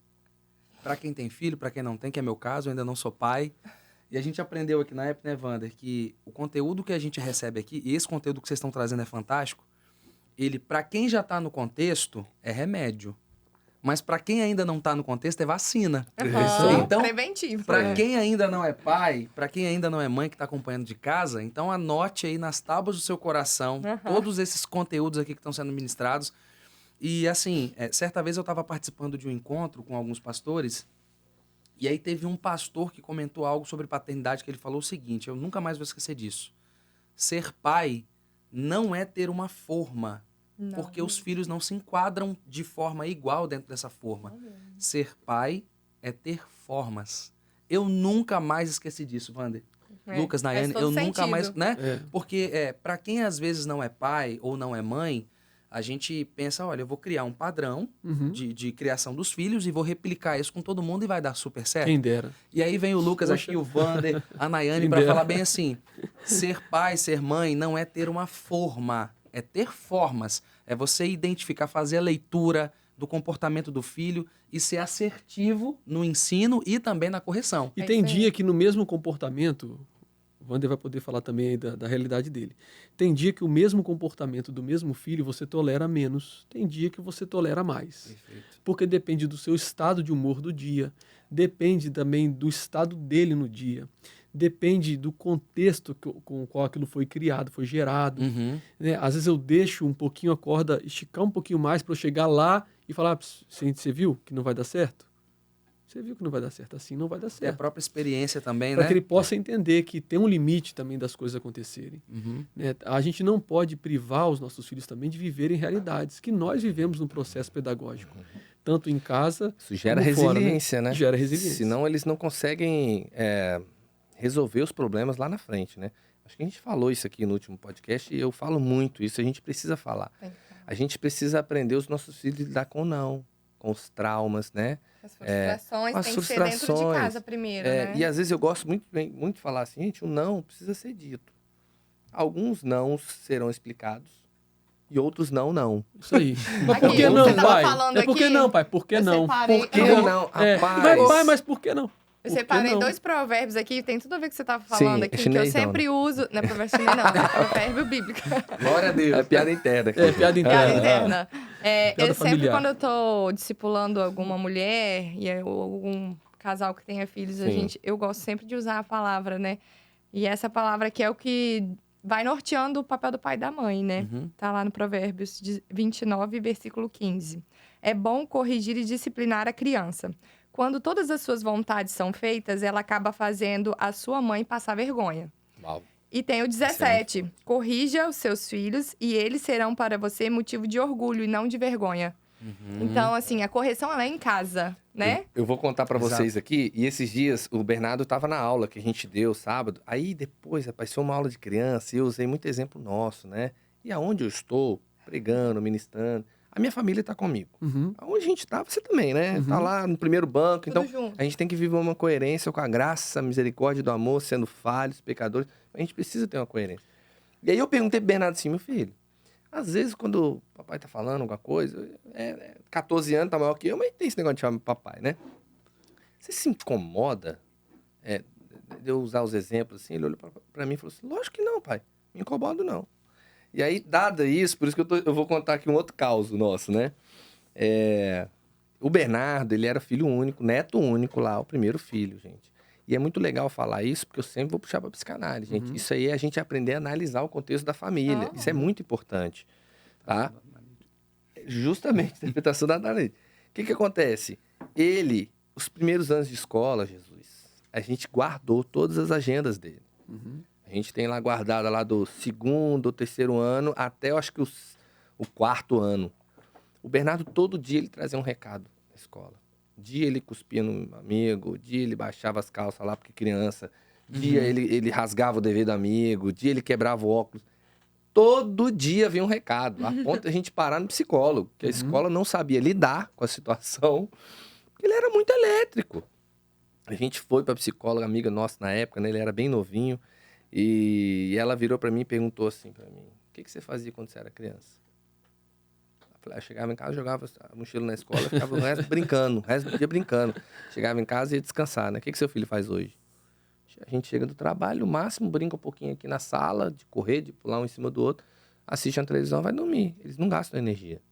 Para quem tem filho, para quem não tem, que é meu caso, eu ainda não sou pai. E a gente aprendeu aqui na app, né, Wander, que o conteúdo que a gente recebe aqui, e esse conteúdo que vocês estão trazendo é fantástico, ele, para quem já está no contexto, é remédio. Mas para quem ainda não está no contexto, é vacina. Então, preventivo. para quem ainda não é pai, para quem ainda não é mãe que está acompanhando de casa, então anote aí nas tábuas do seu coração todos esses conteúdos aqui que estão sendo ministrados. E assim, certa vez eu estava participando de um encontro com alguns pastores, e aí teve um pastor que comentou algo sobre paternidade, que ele falou o seguinte, eu nunca mais vou esquecer disso. Ser pai não é ter uma forma, porque os filhos não se enquadram de forma igual dentro dessa forma. Ser pai é ter formas. Eu nunca mais esqueci disso, Wander. Lucas, Nayane, eu nunca mais... né? Porque para quem às vezes não é pai ou não é mãe, a gente pensa, olha, eu vou criar um padrão de criação dos filhos e vou replicar isso com todo mundo e vai dar super certo. Quem dera. E aí vem o Lucas aqui, o Wander, a Nayane, para falar bem assim, ser pai, ser mãe não é ter uma forma, é ter formas. É você identificar, fazer a leitura do comportamento do filho e ser assertivo no ensino e também na correção. E tem dia que no mesmo comportamento, o Wander vai poder falar também aí da realidade dele. Tem dia que o mesmo comportamento do mesmo filho você tolera menos. Tem dia que você tolera mais. Perfeito. Porque depende do seu estado de humor do dia. Depende também do estado dele no dia. Depende do contexto com o qual aquilo foi criado, foi gerado. Né? Às vezes eu deixo um pouquinho a corda, esticar um pouquinho mais para eu chegar lá e falar, você viu que não vai dar certo? Você viu que não vai dar certo assim, não vai dar É a certo. própria experiência também, Para né? que ele possa entender que tem um limite também das coisas acontecerem. Né? A gente não pode privar os nossos filhos também de viverem realidades que nós vivemos no processo pedagógico. Tanto em casa, Isso gera como fora, resiliência, né? Gera resiliência. Senão eles não conseguem resolver os problemas lá na frente, né? Acho que a gente falou isso aqui no último podcast e eu falo muito isso, a gente precisa falar. A gente precisa aprender os nossos filhos a lidar com o não, com os traumas, né? As frustrações as tem que ser dentro de frustrações. casa primeiro, né? E às vezes eu gosto muito de falar assim, gente, o não precisa ser dito. Alguns não serão explicados e outros não. Isso aí. Mas Aqui, por que você não, tava pai? falando Por que aqui, não, pai? Por que eu não? separei- Por que não? Rapaz. Mas por que não? Eu Por que separei não? 2 provérbios aqui, tem tudo a ver com o que você estava falando Sim, aqui, que chinês eu sempre uso. Não é provérbio chinês, não, é provérbio bíblico. Glória a Deus. É piada interna. Aqui. Piada interna. Piada interna. Piada Eu sempre, familiar. quando eu tô discipulando alguma mulher ou algum casal que tenha filhos, Sim. eu gosto sempre de usar a palavra, né? E essa palavra aqui é o que vai norteando o papel do pai e da mãe, né? Tá lá no Provérbios 29, versículo 15. É bom corrigir e disciplinar a criança. Quando todas as suas vontades são feitas, ela acaba fazendo a sua mãe passar vergonha. Uau. E tem o 17. Corrija os seus filhos e eles serão para você motivo de orgulho e não de vergonha. Então, assim, a correção ela é em casa, né? Eu vou contar pra Exato. vocês aqui, e esses dias o Bernardo tava na aula que a gente deu sábado. Aí depois apareceu uma aula de criança e eu usei muito exemplo nosso, né? E aonde eu estou, pregando, ministrando, a minha família tá comigo. Aonde a gente tá, você também, né? Tá lá no primeiro banco. Tudo Então, junto. a gente tem que viver uma coerência com a graça, a misericórdia do amor, sendo falhos, pecadores. A gente precisa ter uma coerência. E aí eu perguntei pro Bernardo assim, meu filho, às vezes quando o papai tá falando alguma coisa, 14 anos, tá maior que eu, mas tem esse negócio de chamar papai, né? Você se incomoda de eu usar os exemplos assim? Ele olhou pra mim e falou assim, lógico que não, pai. Me incomodo não. E aí, dado isso, por isso que eu vou contar aqui um outro caos nosso, né? O Bernardo, ele era filho único, neto único lá, o primeiro filho, gente. E é muito legal falar isso, porque eu sempre vou puxar pra psicanálise, gente. Isso aí é a gente aprender a analisar o contexto da família. Isso é muito importante, tá? Justamente, a interpretação da análise. O que acontece? Ele, os primeiros anos de escola, Jesus, a gente guardou todas as agendas dele. A gente tem lá guardada lá do 2º ou 3º ano até, eu acho que o 4º ano. O Bernardo, todo dia, ele trazia um recado na escola. Dia ele cuspia no amigo, dia ele baixava as calças lá porque criança, dia ele rasgava o dever do amigo, dia ele quebrava o óculos. Todo dia vinha um recado, a ponto de a gente parar no psicólogo, que a escola não sabia lidar com a situação, porque ele era muito elétrico. A gente foi pra psicóloga, amiga nossa na época, né? Ele era bem novinho. E ela virou pra mim e perguntou assim pra mim: o que você fazia quando você era criança? Eu chegava em casa, jogava a mochila na escola, ficava o resto brincando, o resto do dia brincando. Chegava em casa e ia descansar, né? O que seu filho faz hoje? A gente chega do trabalho, o máximo brinca um pouquinho aqui na sala, de correr, de pular um em cima do outro, assiste a televisão, vai dormir. Eles não gastam energia.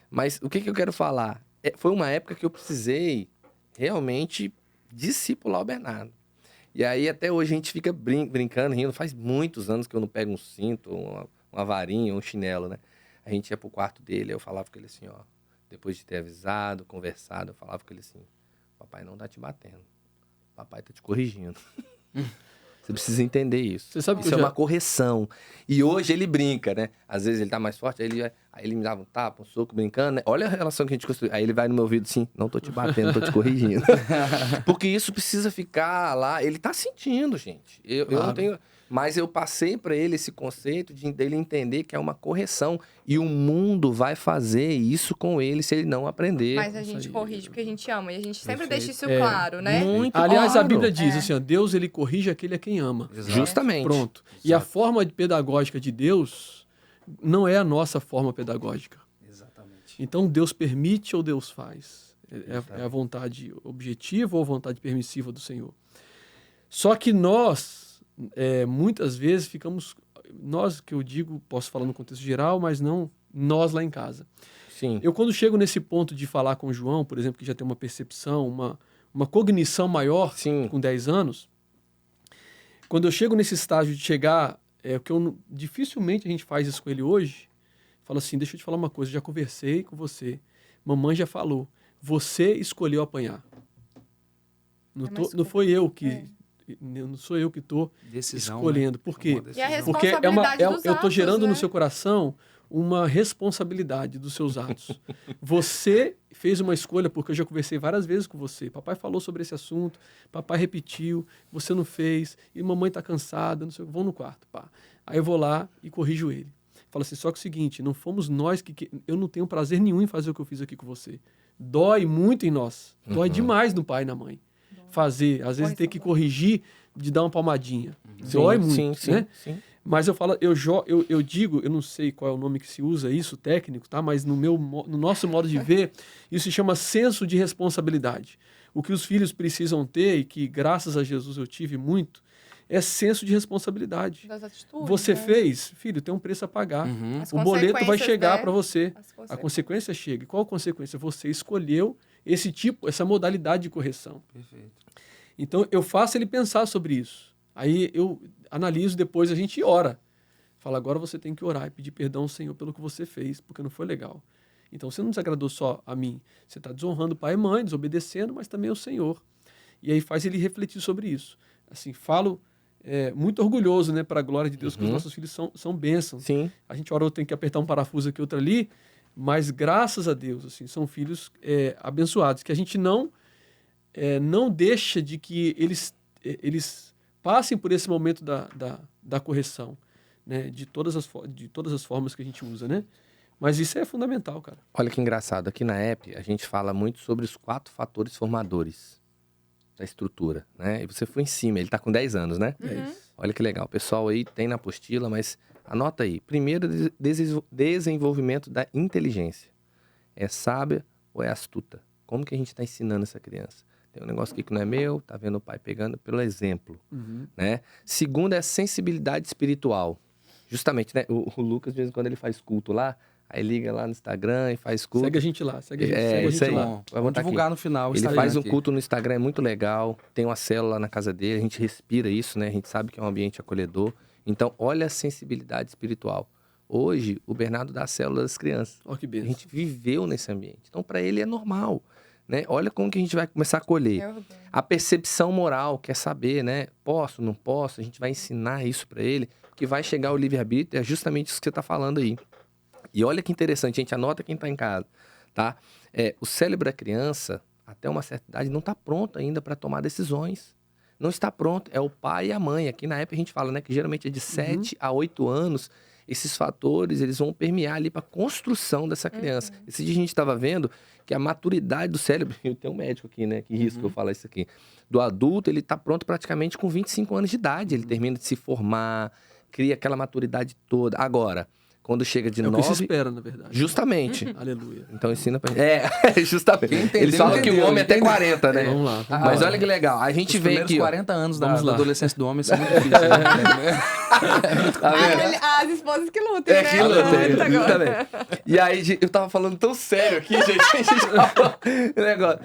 Mas o que eu quero falar? Foi uma época que eu precisei realmente discipular o Bernardo. E aí até hoje a gente fica brincando, rindo. Faz muitos anos que eu não pego um cinto, uma varinha, um chinelo, né? A gente ia pro quarto dele, eu falava com ele assim, ó. Depois de ter avisado, conversado, eu falava com ele assim: papai não tá te batendo. Papai tá te corrigindo. Você precisa entender isso. Você sabe que isso é uma correção. E hoje ele brinca, né? Às vezes ele tá mais forte, aí ele me dava um tapa, um soco, brincando, né? Olha a relação que a gente construiu. Aí ele vai no meu ouvido assim: não tô te batendo, tô te corrigindo. Porque isso precisa ficar lá. Ele tá sentindo, gente. Eu não tenho... Mas eu passei para ele esse conceito dele entender que é uma correção. E o mundo vai fazer isso com ele se ele não aprender. Mas a gente corrige porque a gente ama. E a gente sempre deixa isso É. claro, né? Muito Aliás, claro. a Bíblia diz assim, ó, Deus ele corrige aquele a quem ama. Justamente. Pronto. E a forma pedagógica de Deus não é a nossa forma pedagógica. Exatamente. Então, Deus permite ou Deus faz? É a vontade objetiva ou a vontade permissiva do Senhor? Só que nós, muitas vezes, ficamos... Nós, que eu digo, posso falar no contexto geral, mas não nós lá em casa. Sim. Eu, quando chego nesse ponto de falar com o João, por exemplo, que já tem uma percepção, uma cognição maior, Sim. com 10 anos, quando eu chego nesse estágio de chegar, dificilmente a gente faz isso com ele hoje, fala assim: deixa eu te falar uma coisa, eu já conversei com você, mamãe já falou, você escolheu apanhar. Não foi eu que... Não sou eu que estou escolhendo. Né? Por quê? E a Porque responsabilidade dos eu estou gerando atos, no né? seu coração uma responsabilidade dos seus atos. Você fez uma escolha, porque eu já conversei várias vezes com você. Papai falou sobre esse assunto, papai repetiu, você não fez, e mamãe está cansada, não sei, vão no quarto. Pá. Aí eu vou lá e corrijo ele. Falo assim: só que é o seguinte, não fomos nós que... Eu não tenho prazer nenhum em fazer o que eu fiz aqui com você. Dói muito em nós. Dói demais no pai e na mãe. Fazer, às vezes ter que corrigir, de dar uma palmadinha. Dói muito, né? Sim. Mas eu falo, eu digo, eu não sei qual é o nome que se usa isso, técnico, tá? Mas no nosso modo de ver, isso se chama senso de responsabilidade. O que os filhos precisam ter, e que graças a Jesus eu tive muito, é senso de responsabilidade. Das atitudes, Você né? fez, filho, tem um preço a pagar. As O boleto vai consequências, chegar né? para você. As A consequência chega. E qual a consequência? Você escolheu essa modalidade de correção. Perfeito. Então, eu faço ele pensar sobre isso. Aí eu analiso, depois a gente ora. Fala: agora você tem que orar e pedir perdão ao Senhor pelo que você fez, porque não foi legal. Então, você não desagradou só a mim. Você está desonrando pai e mãe, desobedecendo, mas também ao Senhor. E aí faz ele refletir sobre isso. Assim, falo muito orgulhoso, né, para a glória de Deus, que os nossos filhos são bênçãos. Sim. A gente ora, tem que apertar um parafuso aqui, outro ali, mas graças a Deus, assim, são filhos abençoados, que a gente não deixa de que eles passem por esse momento da correção, né? De todas as formas que a gente usa, né? Mas isso é fundamental, cara. Olha que engraçado. Aqui na app, a gente fala muito sobre os 4 fatores formadores da estrutura, né? E você foi em cima, ele tá com 10 anos, né? Olha que legal. O pessoal aí tem na apostila, mas anota aí. Primeiro, desenvolvimento da inteligência. É sábia ou é astuta? Como que a gente está ensinando essa criança? Tem um negócio aqui que não é meu, tá vendo o pai pegando pelo exemplo, né? Segundo é sensibilidade espiritual. Justamente, né? O Lucas, de vez em quando, ele faz culto lá, aí liga lá no Instagram e faz culto. Segue a gente lá, segue a isso gente aí. lá. Bom, Vai vamos botar divulgar aqui. no final. o Ele Instagram faz um aqui. culto no Instagram, é muito legal. Tem uma célula na casa dele, a gente respira isso, né? A gente sabe que é um ambiente acolhedor. Então, olha a sensibilidade espiritual. Hoje, o Bernardo dá a célula das crianças. Ó, que A benção. gente viveu nesse ambiente. Então, para ele é normal, né? Olha como que a gente vai começar a colher. É orgulho. A percepção moral, quer saber, né? Posso, não posso? A gente vai ensinar isso para ele, que vai chegar o livre-arbítrio, é justamente isso que você está falando aí. E olha que interessante, gente, anota quem está em casa, tá? O cérebro da criança, até uma certa idade, não está pronto ainda para tomar decisões. Não está pronto, é o pai e a mãe. Aqui na época a gente fala, né, que geralmente é de 7 a 8 anos, esses fatores, eles vão permear ali para a construção dessa criança. Esse dia a gente estava vendo que a maturidade do cérebro, eu tenho um médico aqui, né, que risco eu falar isso aqui, do adulto, ele tá pronto praticamente com 25 anos de idade, ele termina de se formar, cria aquela maturidade toda. Agora, quando chega de 9... É o que se espera, na verdade. Justamente. Aleluia. Então ensina pra gente. Justamente. Quem entendeu, Eles falam que o entendeu, homem é até entendeu. 40, né? Vamos lá. Mas olha que legal, a gente Os vê primeiros aqui, ó. 40 anos da Vamos lá. adolescência do homem são muito difíceis. Tá vendo? As esposas que lutem, É né? que luta, Muito agora. justamente. E aí, eu tava falando tão sério aqui, gente. A gente tava... negócio.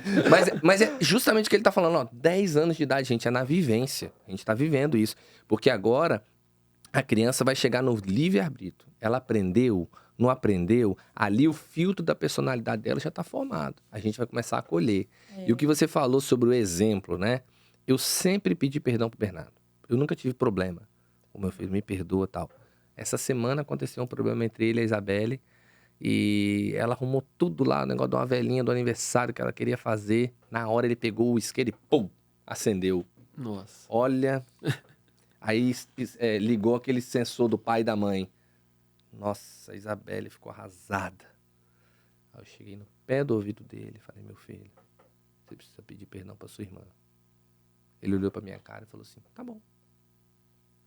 Mas é justamente o que ele tá falando, ó. 10 anos de idade, gente, é na vivência. A gente tá vivendo isso. Porque agora, a criança vai chegar no livre-arbítrio. Ela aprendeu, não aprendeu, ali o filtro da personalidade dela já tá formado. A gente vai começar a acolher. E o que você falou sobre o exemplo, né? Eu sempre pedi perdão pro Bernardo. Eu nunca tive problema. O meu filho me perdoa e tal. Essa semana aconteceu um problema entre ele e a Isabelle. E ela arrumou tudo lá, o negócio de uma velhinha do aniversário que ela queria fazer. Na hora ele pegou o isqueiro e pum, acendeu. Nossa. Olha, aí ligou aquele sensor do pai e da mãe. Nossa, a Isabelle ficou arrasada. Aí eu cheguei no pé do ouvido dele e falei, meu filho, você precisa pedir perdão pra sua irmã. Ele olhou pra minha cara e falou assim, tá bom.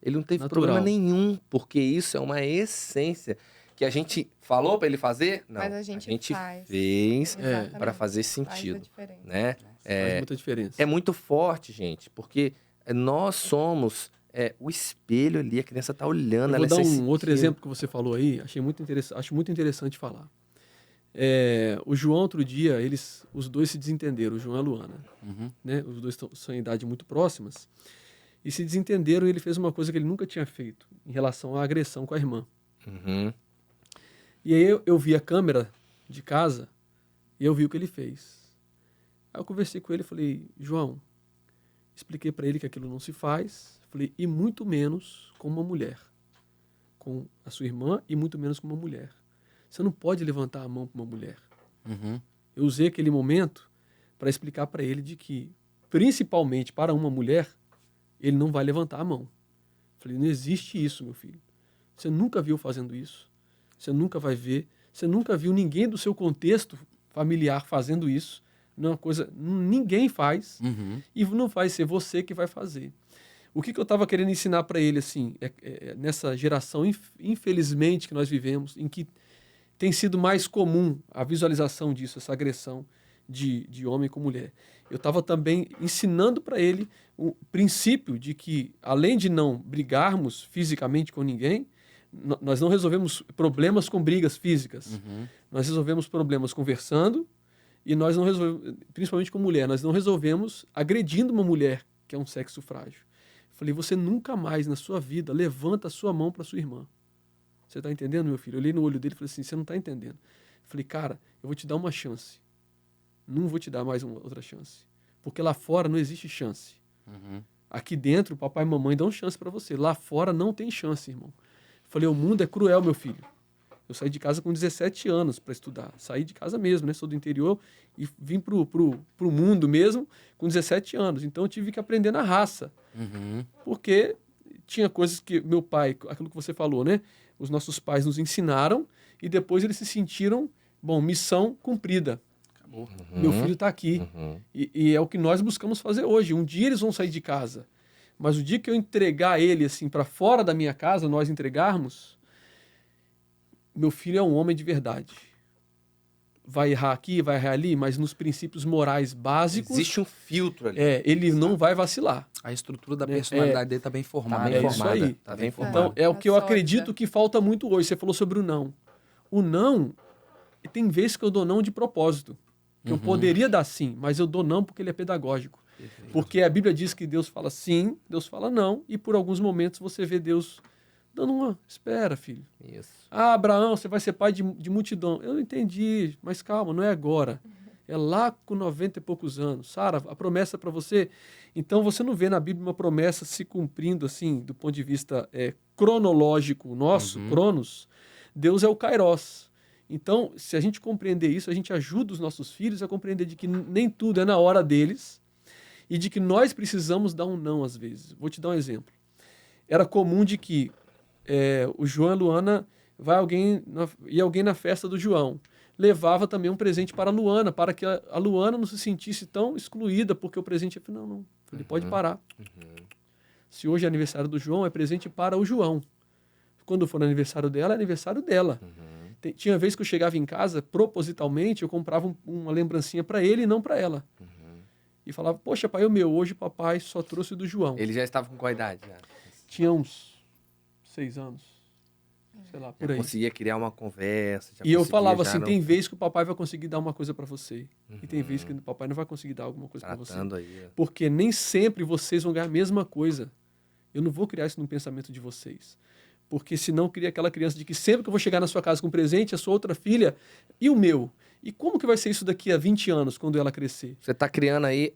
Ele não teve Natural. problema nenhum, porque isso é uma essência que a gente falou pra ele fazer. Não, Mas a gente faz. fez Exatamente. pra fazer Faz a sentido, diferença. né? Faz muita diferença. É muito forte, gente, porque nós somos o espelho ali, a criança tá olhando. Eu ela vou é dar um sensível. outro exemplo que você falou aí, acho muito interessante falar. O João, outro dia, os dois se desentenderam, o João e a Luana. Né? Os dois são em idade muito próximas. E se desentenderam e ele fez uma coisa que ele nunca tinha feito, em relação à agressão com a irmã. Uhum. E aí eu vi a câmera de casa e eu vi o que ele fez. Aí eu conversei com ele e falei, João, expliquei para ele que aquilo não se faz. Falei, e muito menos com uma mulher. Com a sua irmã e muito menos com uma mulher. Você não pode levantar a mão para uma mulher. Eu usei aquele momento para explicar para ele de que, principalmente para uma mulher, ele não vai levantar a mão. Falei, não existe isso, meu filho. Você nunca viu fazendo isso. Você nunca vai ver. Você nunca viu ninguém do seu contexto familiar fazendo isso. Não é uma coisa... Ninguém faz. E não vai ser você que vai fazer. O que eu estava querendo ensinar para ele, assim, nessa geração, infelizmente, que nós vivemos, em que tem sido mais comum a visualização disso, essa agressão de homem com mulher. Eu estava também ensinando para ele o princípio de que, além de não brigarmos fisicamente com ninguém, nós não resolvemos problemas com brigas físicas. Nós resolvemos problemas conversando e nós não resolvemos, principalmente com mulher, nós não resolvemos agredindo uma mulher, que é um sexo frágil. Falei, você nunca mais na sua vida levanta a sua mão para sua irmã. Você está entendendo, meu filho? Eu olhei no olho dele e falei assim, você não está entendendo. Falei, cara, eu vou te dar uma chance. Não vou te dar mais uma outra chance. Porque lá fora não existe chance. Aqui dentro, o papai e mamãe dão chance para você. Lá fora não tem chance, irmão. Falei, o mundo é cruel, meu filho. Eu saí de casa com 17 anos para estudar. Saí de casa mesmo, né? Sou do interior e vim pro mundo mesmo com 17 anos. Então eu tive que aprender na raça. Porque tinha coisas que meu pai, aquilo que você falou, né? Os nossos pais nos ensinaram e depois eles se sentiram, missão cumprida. Acabou. Meu filho está aqui. E é o que nós buscamos fazer hoje. Um dia eles vão sair de casa. Mas o dia que eu entregar ele assim para fora da minha casa, nós entregarmos, meu filho é um homem de verdade. Vai errar aqui, vai errar ali, mas nos princípios morais básicos... Existe um filtro ali. ele não vai vacilar. A estrutura da personalidade dele está bem formada. Tá bem isso formada. aí. Tá bem Então, formada. é o que eu Sólida. acredito que falta muito hoje. Você falou sobre o não. O não, tem vezes que eu dou não de propósito. Que eu poderia dar sim, mas eu dou não porque ele é pedagógico. Porque a Bíblia diz que Deus fala sim, Deus fala não, e por alguns momentos você vê Deus dando uma... Espera, filho. Isso. Ah, Abraão, você vai ser pai de multidão. Eu entendi, mas calma, não é agora. É lá com 90 e poucos anos. Sara, a promessa para você... Então, você não vê na Bíblia uma promessa se cumprindo, assim, do ponto de vista cronológico nosso, Cronos. Deus é o Kairos. Então, se a gente compreender isso, a gente ajuda os nossos filhos a compreender de que nem tudo é na hora deles e de que nós precisamos dar um não às vezes. Vou te dar um exemplo. Era comum de que o João e a Luana ia alguém na festa do João. levava também um presente para a Luana, para que a Luana não se sentisse tão excluída, porque o presente... Não. Falei, pode parar. Se hoje é aniversário do João, é presente para o João. Quando for aniversário dela, é aniversário dela. Tinha vez que eu chegava em casa, propositalmente, eu comprava uma lembrancinha para ele e não para ela. E falava, poxa, pai, hoje papai só trouxe do João. Ele já estava com qual idade? Já? Tinha uns 6 anos. Sei lá, por Já aí. conseguia criar uma conversa. E eu falava assim, tem vez que o papai vai conseguir dar uma coisa para você. E tem vez que o papai não vai conseguir dar alguma coisa para você. Aí, porque nem sempre vocês vão ganhar a mesma coisa. Eu não vou criar isso no pensamento de vocês. Porque senão cria aquela criança de que sempre que eu vou chegar na sua casa com presente, a sua outra filha, e o meu? E como que vai ser isso daqui a 20 anos, quando ela crescer? Você está criando aí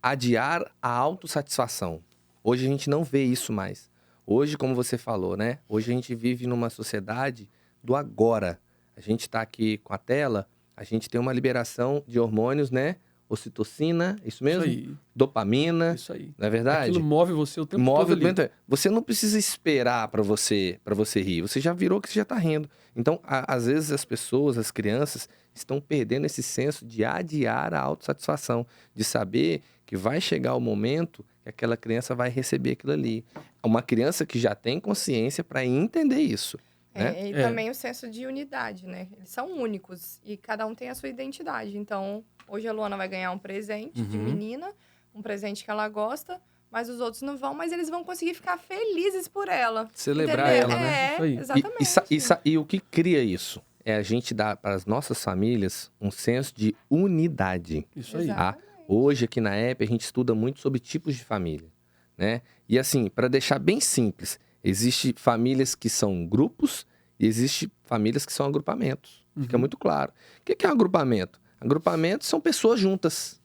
adiar a autossatisfação. Hoje a gente não vê isso mais. Hoje, como você falou, né? Hoje a gente vive numa sociedade do agora. A gente está aqui com a tela, a gente tem uma liberação de hormônios, né? Ocitocina, isso mesmo? Isso aí. Dopamina. Isso aí. Não é verdade? Aquilo move você o tempo todo ali. Você não precisa esperar para você rir. Você já virou que você já está rindo. Então, às vezes as pessoas, as crianças, estão perdendo esse senso de adiar a autossatisfação, de saber que vai chegar o momento que aquela criança vai receber aquilo ali. Uma criança que já tem consciência para entender isso. Né? E também o senso de unidade, né? Eles são únicos e cada um tem a sua identidade. Então, hoje a Luana vai ganhar um presente de menina, um presente que ela gosta, mas os outros não vão, mas eles vão conseguir ficar felizes por ela. Celebrar entendeu? ela, né? Isso aí. Exatamente. E o que cria isso? É a gente dar para as nossas famílias um senso de unidade. Isso aí. Tá? Hoje, aqui na EP, a gente estuda muito sobre tipos de família. Né? E assim, para deixar bem simples, existem famílias que são grupos e existem famílias que são agrupamentos. Fica muito claro. O que é um agrupamento? Agrupamentos são pessoas juntas.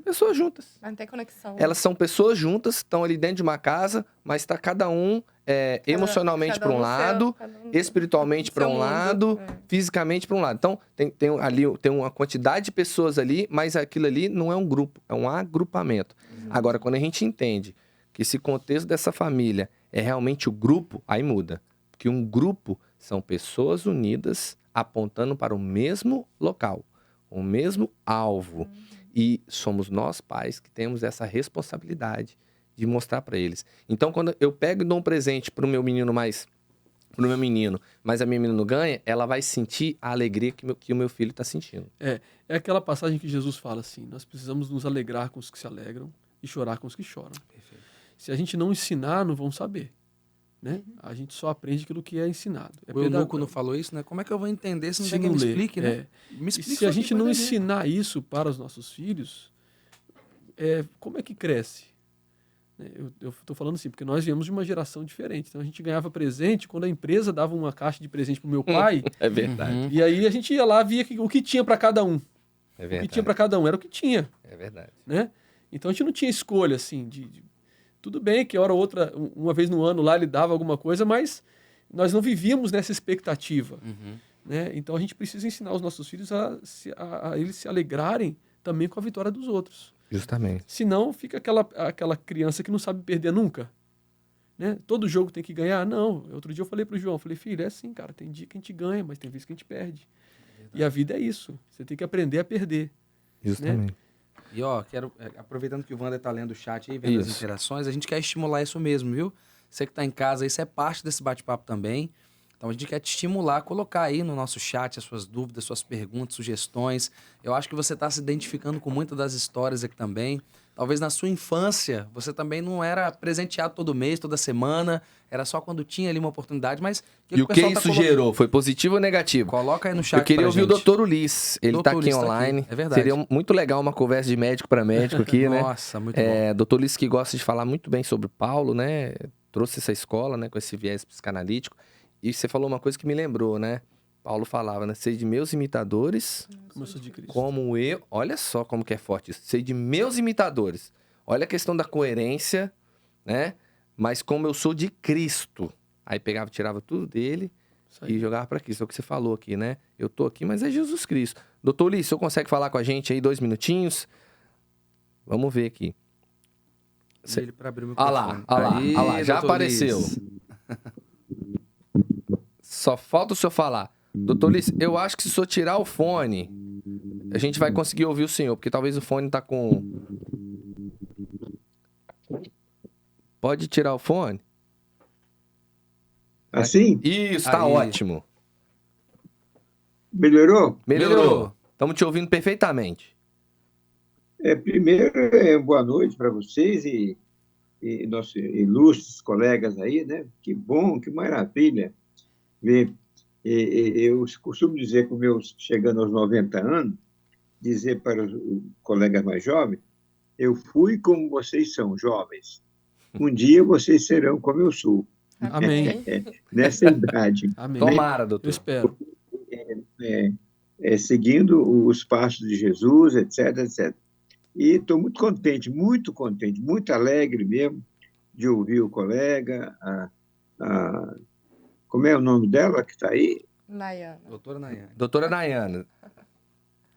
Pessoas juntas. Mas não tem conexão. Elas são pessoas juntas, estão ali dentro de uma casa, mas está cada um emocionalmente para um lado, espiritualmente para um lado, fisicamente para um lado. Então, tem uma quantidade de pessoas ali, mas aquilo ali não é um grupo, é um agrupamento. Agora, quando a gente entende que esse contexto dessa família é realmente o grupo, aí muda. Porque um grupo são pessoas unidas apontando para o mesmo local, o mesmo alvo. E somos nós, pais, que temos essa responsabilidade de mostrar para eles. Então, quando eu pego e dou um presente para o meu menino mas a minha menina não ganha, ela vai sentir a alegria que o meu filho está sentindo. É aquela passagem que Jesus fala assim, nós precisamos nos alegrar com os que se alegram e chorar com os que choram. Perfeito. Se a gente não ensinar, não vão saber. Né? A gente só aprende aquilo que é ensinado. O Eunuco não falou isso, né? Como é que eu vou entender se não tem quem me ler? explique, né? Me explica. E se a gente não ensinar isso para os nossos filhos, como é que cresce? Eu estou falando assim, porque nós viemos de uma geração diferente. Então a gente ganhava presente quando a empresa dava uma caixa de presente para o meu pai. É verdade. E aí a gente ia lá, via o que tinha para cada um. É verdade. O que tinha para cada um era o que tinha. É verdade. Né? Então a gente não tinha escolha assim tudo bem que hora ou outra, uma vez no ano lá ele dava alguma coisa, mas nós não vivíamos nessa expectativa. Né? Então a gente precisa ensinar os nossos filhos a eles se alegrarem também com a vitória dos outros. Justamente. Senão fica aquela criança que não sabe perder nunca. Né? Todo jogo tem que ganhar? Não. Outro dia eu falei pro João, filho, é assim, cara, tem dia que a gente ganha, mas tem vezes que a gente perde. E a vida é isso. Você tem que aprender a perder. Justamente. Né? E aproveitando que o Wander tá lendo o chat aí, vendo as interações, a gente quer estimular isso mesmo, viu? Você que tá em casa, isso é parte desse bate-papo também. Então a gente quer te estimular a colocar aí no nosso chat as suas dúvidas, suas perguntas, sugestões. Eu acho que você tá se identificando com muitas das histórias aqui também. Talvez na sua infância você também não era presenteado todo mês, toda semana, era só quando tinha ali uma oportunidade, mas... E o que isso gerou? Foi positivo ou negativo? Coloca aí no chat. Eu queria ouvir o Dr. Ulisses, ele tá aqui online. Tá aqui. É verdade. Seria muito legal uma conversa de médico para médico aqui, né? Nossa, muito bom. Dr. Ulisses que gosta de falar muito bem sobre Paulo, né? Trouxe essa escola, né, com esse viés psicanalítico. E você falou uma coisa que me lembrou, né? Paulo falava, né? Sei de meus imitadores, como eu sou de Cristo. como eu... Olha só como que é forte isso. Sei de meus imitadores. Olha a questão da coerência, né? Mas como eu sou de Cristo. Aí pegava, tirava tudo dele e jogava para Cristo. É o que você falou aqui, né? Eu tô aqui, mas é Jesus Cristo. Doutor Ulisses, o senhor consegue falar com a gente aí 2 minutinhos? Vamos ver aqui. Ele para abrir o microfone. Olha lá, já apareceu. Só falta o senhor falar. Doutor Ulisses, eu acho que se o senhor tirar o fone, a gente vai conseguir ouvir o senhor, porque talvez o fone tá com... Pode tirar o fone? Assim? Isso, tá Aí. ótimo. Melhorou? Melhorou. Estamos te ouvindo perfeitamente. Primeiro, boa noite para vocês e nossos ilustres colegas aí, né? Que bom, que maravilha ver. Eu costumo dizer, com meus chegando aos 90 anos, dizer para os colegas mais jovens, eu fui como vocês são, jovens. Um dia vocês serão como eu sou, Amém. nessa idade. Amém. Tomara, Eu doutor. espero. Seguindo os passos de Jesus, etc, etc. E estou muito contente, muito alegre mesmo de ouvir o colega, como é o nome dela que está aí? Nayana. Doutora Nayane. Doutora Nayana.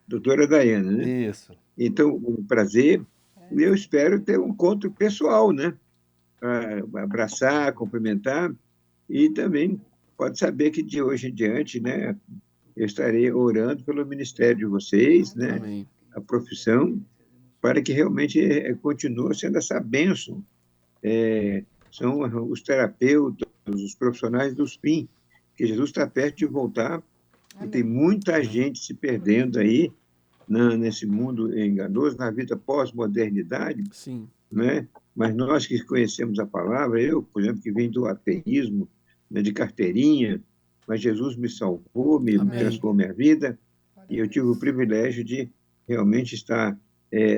Doutora Daiana, né? Isso. Então, um prazer. E eu espero ter um encontro pessoal, né? Para abraçar, cumprimentar. E também pode saber que de hoje em diante, né? Eu estarei orando pelo ministério de vocês, né? Amém. A profissão, para que realmente continue sendo essa bênção. São os terapeutas, os profissionais dos PIN, que Jesus está perto de voltar. E tem muita gente se perdendo aí nesse mundo enganoso, na vida pós-modernidade, Sim. né? Mas nós que conhecemos a palavra, eu, por exemplo, que vim do ateísmo, né, de carteirinha, mas Jesus me salvou, me Amém. transformou minha vida, e eu tive o privilégio de realmente estar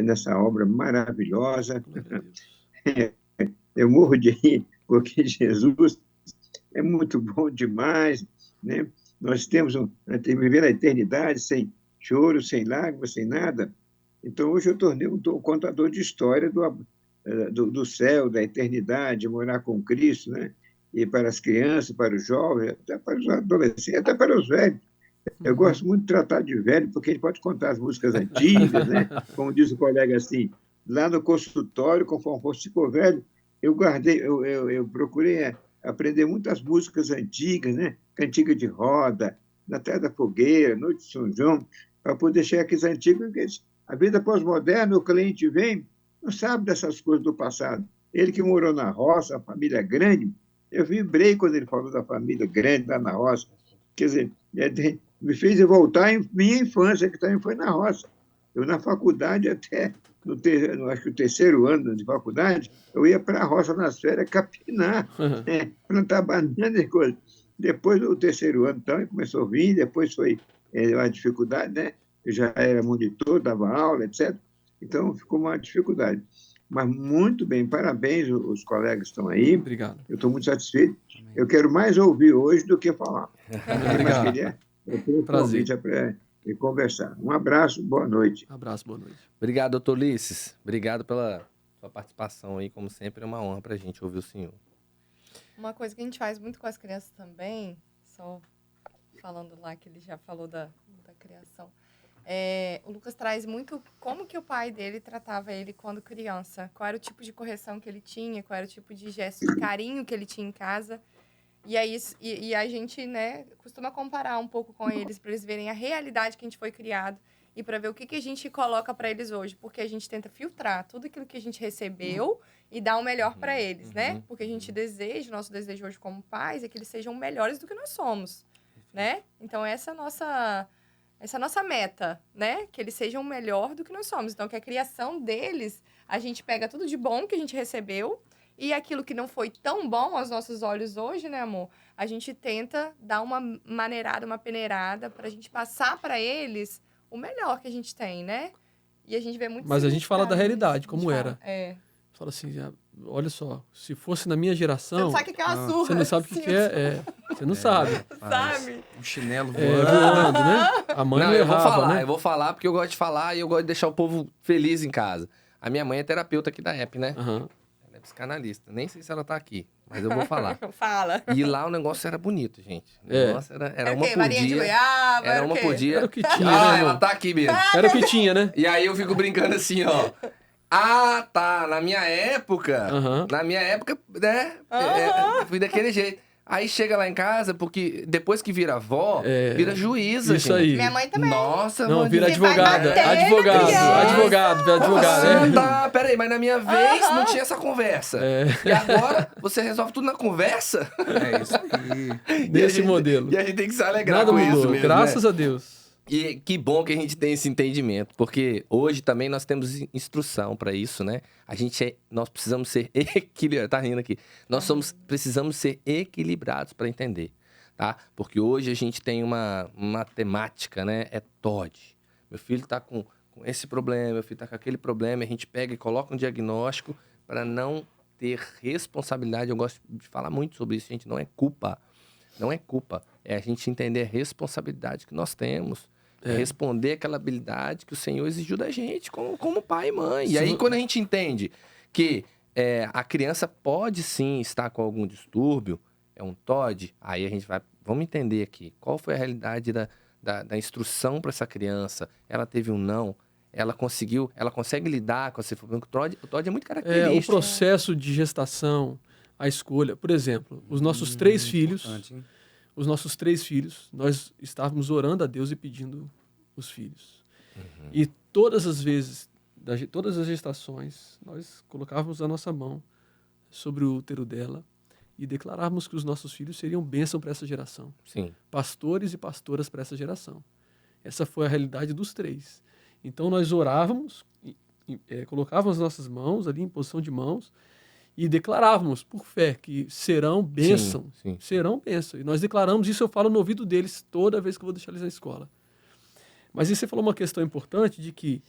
nessa obra maravilhosa. Glória a Deus. Eu morro de rir, porque Jesus é muito bom demais, né? Nós temos viver a eternidade sem choro, sem lágrimas, sem nada. Então, hoje eu tornei um contador de história do céu, da eternidade, de morar com Cristo, né? E para as crianças, para os jovens, até para os adolescentes, até para os velhos. Eu gosto muito de tratar de velho, porque ele pode contar as músicas antigas, né? Como diz o colega assim, lá no consultório, conforme ficou velho, eu procurei aprender muitas músicas antigas, né? Cantiga de roda, Na Terra da Fogueira, Noite de São João, para poder chegar aqueles antigos, porque a vida pós-moderna, o cliente vem, não sabe dessas coisas do passado. Ele que morou na roça, a família grande, eu vibrei quando ele falou da família grande lá na roça. Quer dizer, me fez voltar em minha infância, que também foi na roça. Eu, na faculdade, até, acho que o terceiro ano de faculdade, eu ia para a roça nas férias capinar, plantar banana e coisa. Depois, o terceiro ano, então, começou a vir, depois foi uma dificuldade, né? Eu já era monitor, dava aula, etc. Então, ficou uma dificuldade. Mas muito bem, parabéns, os colegas estão aí. Obrigado. Eu estou muito satisfeito. Eu quero mais ouvir hoje do que falar. Obrigado. Mas eu tenho um convite para conversar. Um abraço, boa noite. Abraço, boa noite. Obrigado, doutor Ulisses. Obrigado pela sua participação aí, como sempre, é uma honra para a gente ouvir o senhor. Uma coisa que a gente faz muito com as crianças também, só falando lá que ele já falou da criação, o Lucas traz muito como que o pai dele tratava ele quando criança, qual era o tipo de correção que ele tinha, qual era o tipo de gesto de carinho que ele tinha em casa. E a gente, né, costuma comparar um pouco com eles, para eles verem a realidade que a gente foi criado e para ver o que a gente coloca para eles hoje, porque a gente tenta filtrar tudo aquilo que a gente recebeu e dar o melhor para eles, né? Porque a gente deseja, nosso desejo hoje como pais é que eles sejam melhores do que nós somos, né? Então essa é a nossa meta, né? Que eles sejam melhor do que nós somos. Então que a criação deles, a gente pega tudo de bom que a gente recebeu e aquilo que não foi tão bom aos nossos olhos hoje, né, amor? A gente tenta dar uma maneirada, uma peneirada pra gente passar pra eles o melhor que a gente tem, né? E a gente vê muito. Mas a gente fala da realidade, nisso. como era. Fala assim, olha só, se fosse na minha geração... Você não sabe o que é uma surra. Você não sabe o que é. Você não sabe. Sabe? Um chinelo Voando, né? A mãe não errava, né? Eu vou falar porque eu gosto de falar e eu gosto de deixar o povo feliz em casa. A minha mãe é terapeuta aqui da app, né? Uhum. Ela é psicanalista. Nem sei se ela tá aqui, mas eu vou falar. Fala. E lá o negócio era bonito, gente. O negócio era uma por Varinha de dia. goiaba, Era uma por dia. Era o que tinha, Ah, né, ela irmão? tá aqui mesmo. Era o que tinha, né? E aí eu fico brincando assim, ó. Ah, tá. Na minha época, né? Fui daquele jeito. Aí chega lá em casa, porque depois que vira avó, vira juíza, Isso gente. aí. Minha mãe também. Nossa, Não, mano. vira Você vai advogada. bater na Advogado. criança. Advogado. Tá, peraí, mas na minha vez não tinha essa conversa. É. E agora você resolve tudo na conversa? É isso aí. Desse modelo. E a gente tem que se alegrar Nada com mudou, isso mesmo, graças né? a Deus. E que bom que a gente tem esse entendimento, porque hoje também nós temos instrução para isso, né? Nós precisamos ser equilibrados, tá rindo aqui. Precisamos ser equilibrados para entender, tá? Porque hoje a gente tem uma temática, né? É TOD. Meu filho tá com esse problema, meu filho tá com aquele problema, a gente pega e coloca um diagnóstico para não ter responsabilidade. Eu gosto de falar muito sobre isso, gente, não é culpa. Não é culpa, é a gente entender a responsabilidade que nós temos. Responder aquela habilidade que o Senhor exigiu da gente, como pai e mãe. E aí, quando a gente entende que a criança pode sim estar com algum distúrbio, é um TOD, aí a gente vamos entender aqui, qual foi a realidade da instrução para essa criança. Ela teve um não, ela consegue lidar com esse problema. O TOD é muito característico. O processo de gestação, a escolha. Por exemplo, os nossos 3 filhos... Hein? Os nossos 3 filhos, nós estávamos orando a Deus e pedindo os filhos. E todas as vezes, todas as gestações, nós colocávamos a nossa mão sobre o útero dela e declarávamos que os nossos filhos seriam bênção para essa geração. Sim. Pastores e pastoras para essa geração. Essa foi a realidade dos 3. Então nós orávamos, colocávamos as nossas mãos ali em posição de mãos, e declarávamos por fé que serão bênção, Sim. serão bênção. E nós declaramos isso, eu falo no ouvido deles toda vez que eu vou deixar eles na escola. Mas aí você falou uma questão importante de que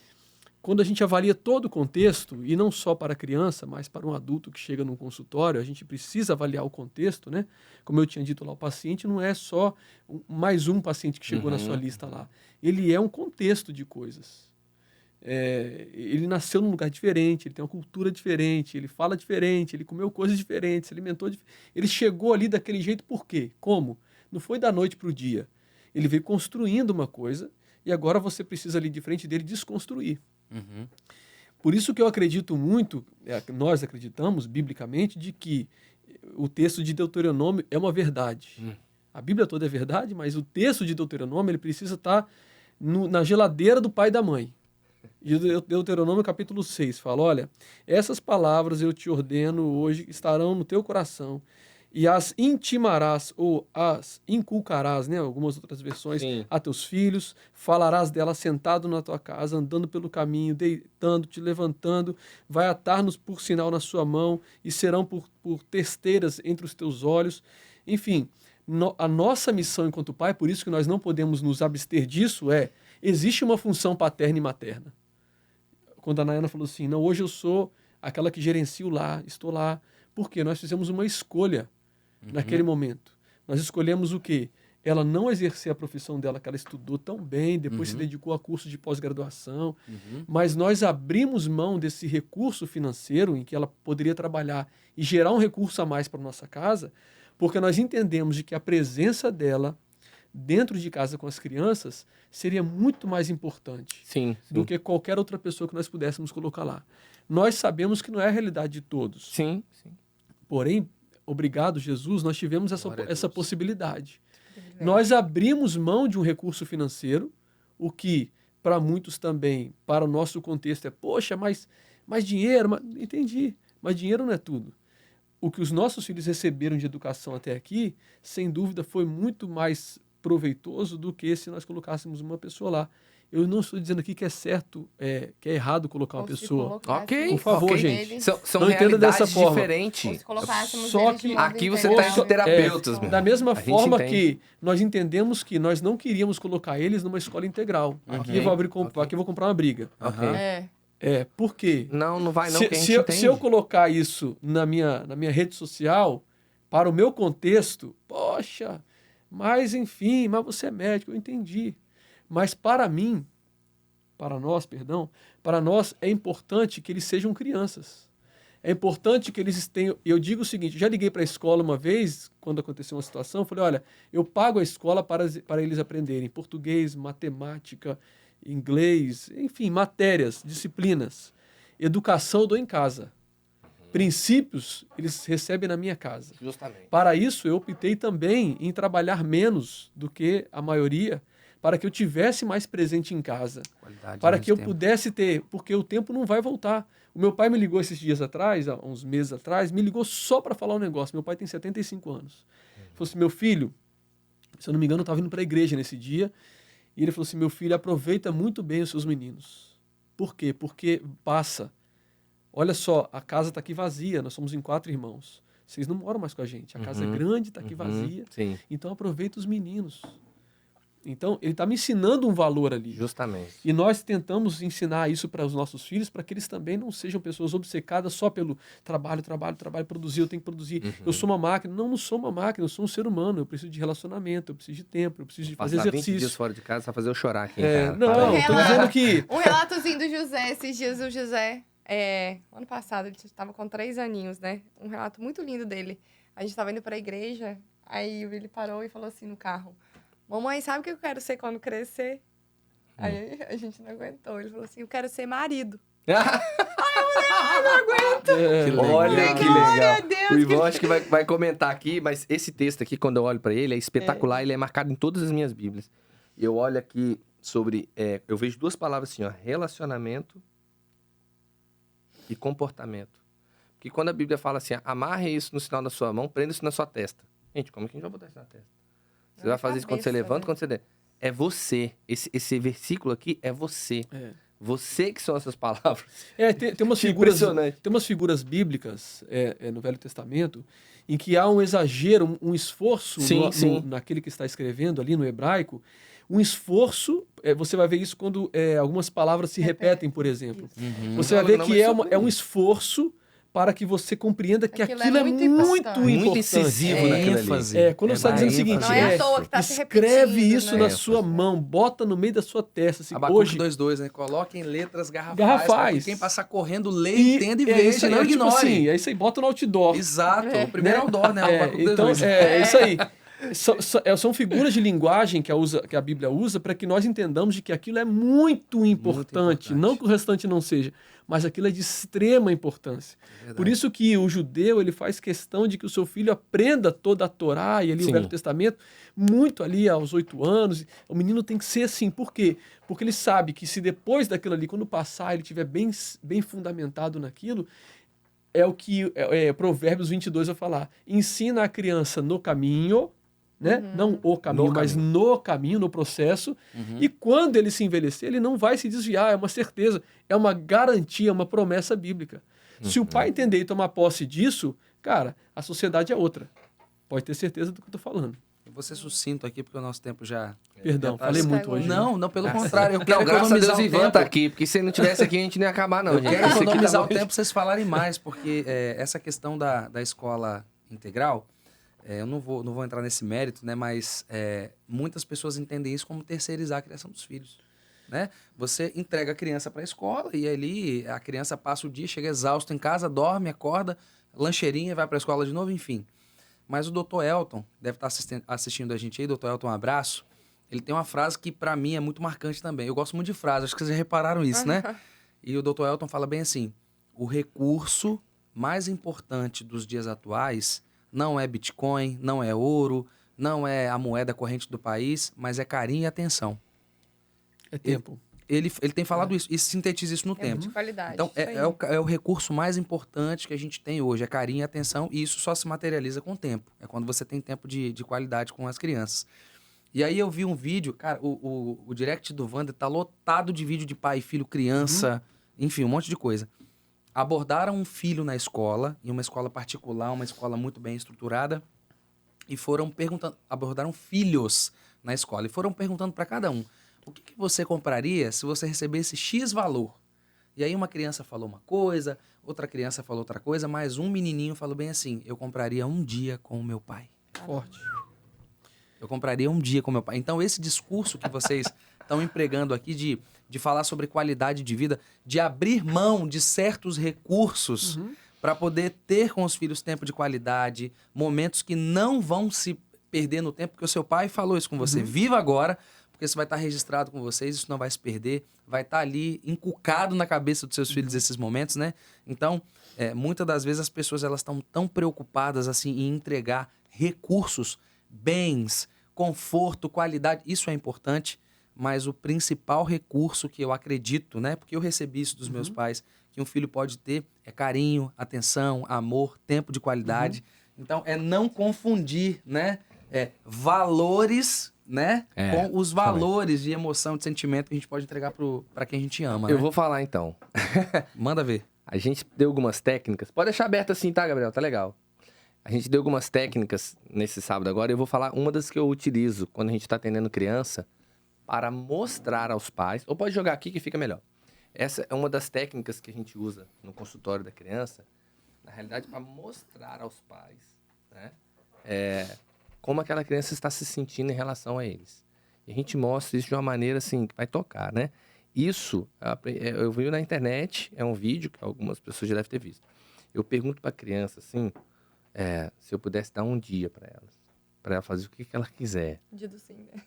quando a gente avalia todo o contexto, e não só para a criança, mas para um adulto que chega num consultório, a gente precisa avaliar o contexto, né? Como eu tinha dito lá, o paciente não é só mais um paciente que chegou na sua lista lá. Ele é um contexto de coisas. Ele nasceu num lugar diferente, ele tem uma cultura diferente, ele fala diferente, ele comeu coisas diferentes, se alimentou ele chegou ali daquele jeito por quê? Como? Não foi da noite para o dia. Ele veio construindo uma coisa e agora você precisa ali de frente dele desconstruir. Por isso que eu acredito muito, nós acreditamos biblicamente, de que o texto de Deuteronômio é uma verdade. A Bíblia toda é verdade, mas o texto de Deuteronômio ele precisa estar na geladeira do pai e da mãe. E o Deuteronômio capítulo 6 fala, olha, essas palavras eu te ordeno hoje estarão no teu coração e as intimarás ou as inculcarás, né, algumas outras versões, Sim. a teus filhos, falarás delas sentado na tua casa, andando pelo caminho, deitando, te levantando, vai atar-nos por sinal na sua mão e serão por testeiras entre os teus olhos. Enfim, a nossa missão enquanto pai, por isso que nós não podemos nos abster disso, existe uma função paterna e materna. Quando a Nayana falou assim, não, hoje eu sou aquela que gerencio lá, estou lá, porque nós fizemos uma escolha naquele momento. Nós escolhemos o quê? Ela não exercer a profissão dela, que ela estudou tão bem, depois se dedicou a cursos de pós-graduação, mas nós abrimos mão desse recurso financeiro em que ela poderia trabalhar e gerar um recurso a mais para a nossa casa, porque nós entendemos de que a presença dela dentro de casa com as crianças seria muito mais importante do que qualquer outra pessoa que nós pudéssemos colocar lá. Nós sabemos que não é a realidade de todos. Sim. Porém, obrigado, Jesus, nós tivemos essa possibilidade. Nós abrimos mão de um recurso financeiro, o que, para muitos também, para o nosso contexto, poxa, mais dinheiro, entendi, mas dinheiro não é tudo. O que os nossos filhos receberam de educação até aqui, sem dúvida, foi muito mais proveitoso do que se nós colocássemos uma pessoa lá. Eu não estou dizendo aqui que é certo, que é errado colocar uma pessoa. Ok, por favor, ok. gente. São Não entenda realidades dessa forma. diferentes. Só que aqui você está entre terapeutas, mesmo. Da mesma A gente forma entende. que nós entendemos que nós não queríamos colocar eles numa escola integral. Aqui eu vou comprar uma briga. Por quê? Não vai não, que a gente Se entende. eu colocar isso na minha rede social, para o meu contexto, poxa, mas enfim, mas você é médico, eu entendi. Mas para nós é importante que eles sejam crianças. É importante que eles tenham... Eu digo o seguinte, já liguei para a escola uma vez, quando aconteceu uma situação, falei, olha, eu pago a escola para eles aprenderem português, matemática, inglês, enfim, matérias, disciplinas. Educação eu dou em casa. princípios, eles recebem na minha casa. Justamente. Para isso, eu optei também em trabalhar menos do que a maioria, para que eu tivesse mais presente em casa. Para que eu pudesse ter, porque o tempo não vai voltar. O meu pai me ligou esses dias atrás, há uns meses atrás, me ligou só para falar um negócio. Meu pai tem 75 anos. Ele falou assim, meu filho, se eu não me engano, eu estava indo para a igreja nesse dia, e ele falou assim, meu filho, aproveita muito bem os seus meninos. Por quê? Porque passa. Olha só, a casa está aqui vazia, nós somos em 4 irmãos. Vocês não moram mais com a gente. A casa é grande, está aqui vazia. Sim. Então aproveita os meninos. Então, ele está me ensinando um valor ali. Justamente. E nós tentamos ensinar isso para os nossos filhos, para que eles também não sejam pessoas obcecadas só pelo trabalho, produzir, eu tenho que produzir. Eu sou uma máquina. Não sou uma máquina, eu sou um ser humano. Eu preciso de relacionamento, eu preciso de tempo, eu preciso de fazer exercício. 20 dias fora de casa, só fazer eu chorar aqui em casa. Não, estou dizendo que... Um relatozinho do José, esses dias o José... ano passado, ele estava com 3 aninhos, né? Um relato muito lindo dele. A gente estava indo para a igreja, aí ele parou e falou assim no carro, mamãe, sabe o que eu quero ser quando crescer? Aí a gente não aguentou. Ele falou assim, eu quero ser marido. Ai, eu não aguento. Olha que legal. Deus, O Ivan acho que vai comentar aqui, mas esse texto aqui, quando eu olho para ele, é espetacular. Ele é marcado em todas as minhas bíblias. Eu olho aqui sobre... eu vejo 2 palavras assim, ó, relacionamento e comportamento. Porque quando a Bíblia fala assim, amarre isso no sinal da sua mão, prenda isso na sua testa. Gente, como que a gente vai botar isso na testa? Você vai fazer isso quando você levanta, quando você der. É você. Esse versículo aqui é você. Você que são essas palavras. Tem umas figuras, tem umas figuras bíblicas no Velho Testamento em que há um exagero, um esforço naquele que está escrevendo ali no hebraico, um esforço, você vai ver isso quando algumas palavras se repetem, por exemplo. Você vai ver que é um esforço para que você compreenda que aquilo é muito importante. Muito incisivo naquilo ali. Quando você está dizendo o seguinte, não é à toa que tá se escreve repetindo, isso né? na sua mão, bota no meio da sua testa. Assim, Abacuque hoje 2:2, né? Coloquem letras garrafais. Quem passar correndo, lê, entenda e veja, não tipo ignore. assim, aí você bota no outdoor. Exato. O primeiro é o outdoor, né? Então, é isso aí. São figuras de linguagem que a Bíblia usa para que nós entendamos de que aquilo é muito importante. Não que o restante não seja, mas aquilo é de extrema importância. Por isso que o judeu ele faz questão de que o seu filho aprenda toda a Torá e ali o Velho Testamento, muito ali aos 8 anos. O menino tem que ser assim. Por quê? Porque ele sabe que se depois daquilo ali, quando passar, ele estiver bem fundamentado naquilo, é o que Provérbios 22 vai falar. Ensina a criança no caminho, né? Não o caminho, mas no caminho, no processo. E quando ele se envelhecer, ele não vai se desviar, é uma certeza, é uma garantia, uma promessa bíblica. Se o pai entender e tomar posse disso, cara, a sociedade é outra. Pode ter certeza do que eu tô falando. Eu vou ser sucinto aqui, porque o nosso tempo já... Perdão, falei muito hoje. Não, pelo contrário. Eu quero graças a economizar Deus, o Ivan tempo. tá aqui, porque se ele não tivesse aqui, a gente não ia acabar, não. Eu quero economizar o tempo pra vocês falarem mais, porque essa questão da escola integral... eu não vou entrar nesse mérito, né? Mas muitas pessoas entendem isso como terceirizar a criação dos filhos, né? Você entrega a criança para a escola e ali a criança passa o dia, chega exausto em casa, dorme, acorda, lancheirinha, vai para a escola de novo, enfim. Mas o Dr. Elton, deve estar assistindo a gente aí, Dr. Elton, um abraço. Ele tem uma frase que para mim é muito marcante também. Eu gosto muito de frases, acho que vocês já repararam isso, né? E o Dr. Elton fala bem assim, o recurso mais importante dos dias atuais não é Bitcoin, não é ouro, não é a moeda corrente do país, mas é carinho e atenção. É tempo. Ele tem falado isso, e sintetiza isso no tempo. De qualidade. Então, é o recurso mais importante que a gente tem hoje, é carinho e atenção, e isso só se materializa com o tempo. É quando você tem tempo de qualidade com as crianças. E aí eu vi um vídeo, cara, o direct do Wander tá lotado de vídeo de pai e filho, criança, enfim, um monte de coisa. Abordaram um filho na escola, em uma escola particular, uma escola muito bem estruturada, e foram perguntando, abordaram filhos na escola, e foram perguntando para cada um, o que você compraria se você recebesse X valor? E aí uma criança falou uma coisa, outra criança falou outra coisa, mas um menininho falou bem assim, eu compraria um dia com o meu pai. Forte. Eu compraria um dia com o meu pai. Então esse discurso que vocês estão empregando aqui de falar sobre qualidade de vida, de abrir mão de certos recursos para poder ter com os filhos tempo de qualidade, momentos que não vão se perder no tempo, porque o seu pai falou isso com você. Viva agora, porque isso vai estar registrado com vocês, isso não vai se perder, vai estar ali inculcado na cabeça dos seus filhos esses momentos, né? Então, muitas das vezes as pessoas elas estão tão preocupadas assim em entregar recursos, bens, conforto, qualidade, isso é importante, mas o principal recurso que eu acredito, né? Porque eu recebi isso dos meus pais, que um filho pode ter é carinho, atenção, amor, tempo de qualidade. Então, é não confundir, né? Valores, né? Com os valores de emoção, de sentimento que a gente pode entregar para quem a gente ama, Eu né? vou falar então. Manda ver. A gente deu algumas técnicas. Pode deixar aberto assim, tá, Gabriel? Tá legal. A gente deu algumas técnicas nesse sábado agora. Eu vou falar uma das que eu utilizo quando a gente está atendendo criança para mostrar aos pais. Ou pode jogar aqui que fica melhor. Essa é uma das técnicas que a gente usa no consultório da criança, na realidade, para mostrar aos pais, né? Como aquela criança está se sentindo em relação a eles. E a gente mostra isso de uma maneira assim, que vai tocar, né? Isso, eu vi na internet, é um vídeo que algumas pessoas já devem ter visto. Eu pergunto para a criança, assim, se eu pudesse dar um dia para ela fazer o que ela quiser. Dia do sim, né?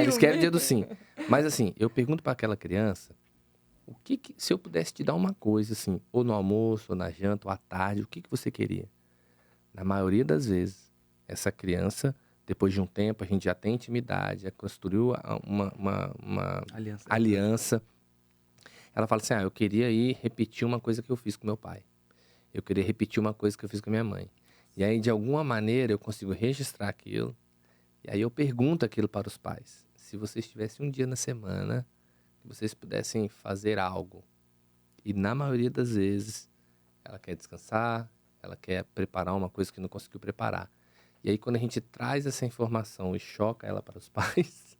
Eles querem dia do sim. Mas assim, eu pergunto para aquela criança, se eu pudesse te dar uma coisa, assim, ou no almoço, ou na janta, ou à tarde, o que você queria? Na maioria das vezes, essa criança, depois de um tempo, a gente já tem intimidade, já construiu uma aliança. Ela fala assim, eu queria ir repetir uma coisa que eu fiz com meu pai. Eu queria repetir uma coisa que eu fiz com minha mãe. E aí, de alguma maneira, eu consigo registrar aquilo. E aí eu pergunto aquilo para os pais. Se vocês tivessem um dia na semana, que vocês pudessem fazer algo. E na maioria das vezes, ela quer descansar, ela quer preparar uma coisa que não conseguiu preparar. E aí, quando a gente traz essa informação e choca ela para os pais,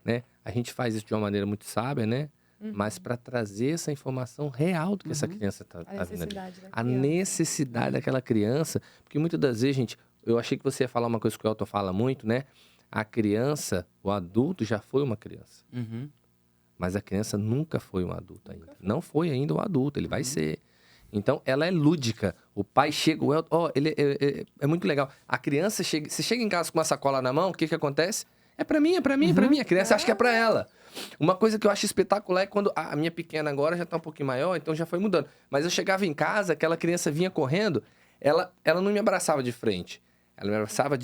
né? A gente faz isso de uma maneira muito sábia, né? Mas para trazer essa informação real do que essa criança está vendo ali. A necessidade daquela criança. Porque muitas das vezes, gente, eu achei que você ia falar uma coisa que o Elton fala muito, né? A criança, o adulto já foi uma criança. Mas a criança nunca foi um adulto ainda. Não foi ainda um adulto, ele vai ser. Então, ela é lúdica. O pai chega, o Elton, ele é muito legal. A criança chega, você chega em casa com uma sacola na mão, o que acontece? É pra mim, é pra mim, é pra mim. A criança acha que é pra ela. Uma coisa que eu acho espetacular é quando a minha pequena agora já tá um pouquinho maior, então já foi mudando. Mas eu chegava em casa, aquela criança vinha correndo, ela não me abraçava de frente. Ela me abraçava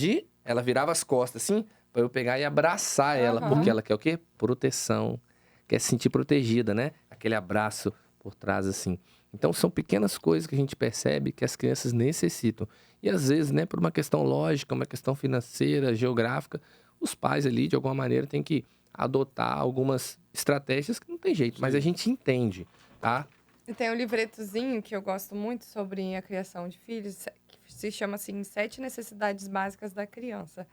ela virava as costas assim, pra eu pegar e abraçar ela. Porque ela quer o quê? Proteção. Quer se sentir protegida, né? Aquele abraço por trás assim. Então, são pequenas coisas que a gente percebe que as crianças necessitam. E, às vezes, né, por uma questão lógica, uma questão financeira, geográfica, os pais ali, de alguma maneira, têm que adotar algumas estratégias que não tem jeito. Mas a gente entende, tá? E tem um livretozinho que eu gosto muito sobre a criação de filhos, que se chama, assim, 7 necessidades básicas da criança.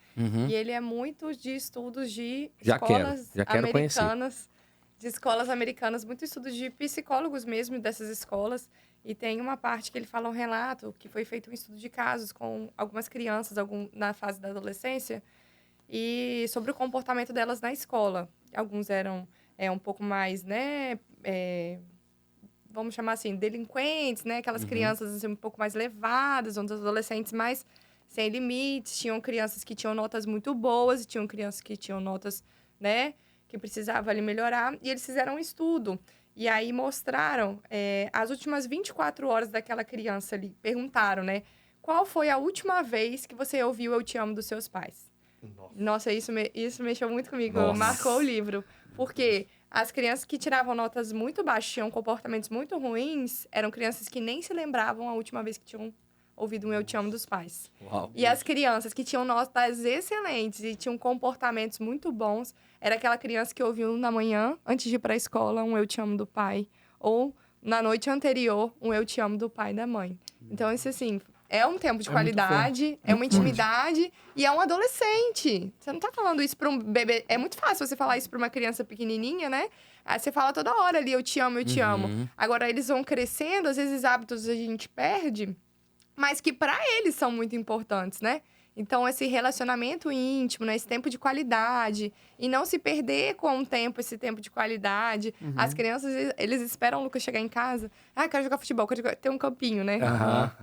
E ele é muito de estudos de escolas americanas. De escolas americanas, muitos estudos de psicólogos mesmo dessas escolas. E tem uma parte que ele fala um relato, que foi feito um estudo de casos com algumas crianças na fase da adolescência, e sobre o comportamento delas na escola. Alguns eram um pouco mais, né, vamos chamar assim, delinquentes, né? Aquelas crianças assim, um pouco mais levadas, outros adolescentes mais sem limites. Tinham crianças que tinham notas muito boas e tinham crianças que tinham notas, né, que precisava ali melhorar, e eles fizeram um estudo. E aí mostraram as últimas 24 horas daquela criança ali. Perguntaram, né? Qual foi a última vez que você ouviu Eu Te Amo dos seus pais? Nossa, isso mexeu muito comigo. Marcou o livro. Porque as crianças que tiravam notas muito baixas, tinham comportamentos muito ruins, eram crianças que nem se lembravam a última vez que tinham ouvido um Eu Te Amo dos pais. Uau. E as crianças que tinham notas excelentes e tinham comportamentos muito bons, era aquela criança que ouviu na manhã, antes de ir para a escola, um Eu Te Amo do pai. Ou na noite anterior, um Eu Te Amo do pai e da mãe. Então, isso assim, é um tempo de qualidade, é uma intimidade e é um adolescente. Você não tá falando isso para um bebê. É muito fácil você falar isso para uma criança pequenininha, né? Aí você fala toda hora ali, eu te amo, eu te amo. Agora, eles vão crescendo, às vezes hábitos a gente perde, mas que para eles são muito importantes, né? Então, esse relacionamento íntimo, né? Esse tempo de qualidade. E não se perder com o tempo, esse tempo de qualidade. As crianças, eles esperam o Lucas chegar em casa. Ah, quero jogar futebol, ter um campinho, né?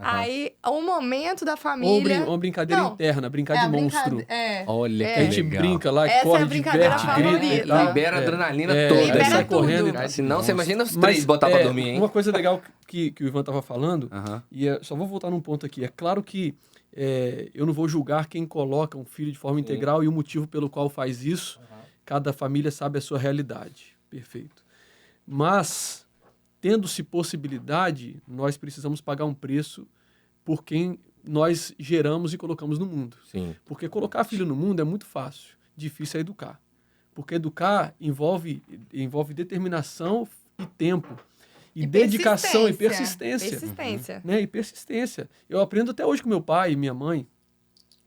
Aí, o momento da família... Ou brincadeira interna, brincar de monstro. Olha que A gente legal. brinca lá, Essa corre, é a brincadeira diverte, grita e favorita. tal. Libera a adrenalina É, toda. libera sai tudo. correndo e tal. Senão, você imagina os Mas, três botar pra dormir, hein? Uma coisa legal que o Ivan tava falando, Aham. e só vou voltar num ponto aqui. É claro que eu não vou julgar quem coloca um filho de forma integral e o motivo pelo qual faz isso. Cada família sabe a sua realidade. Perfeito. Mas, tendo-se possibilidade, nós precisamos pagar um preço por quem nós geramos e colocamos no mundo. Sim. Porque colocar filho no mundo é muito fácil. Difícil é educar. Porque educar envolve determinação e tempo. E dedicação e persistência. Né? E persistência. Eu aprendo até hoje com meu pai e minha mãe.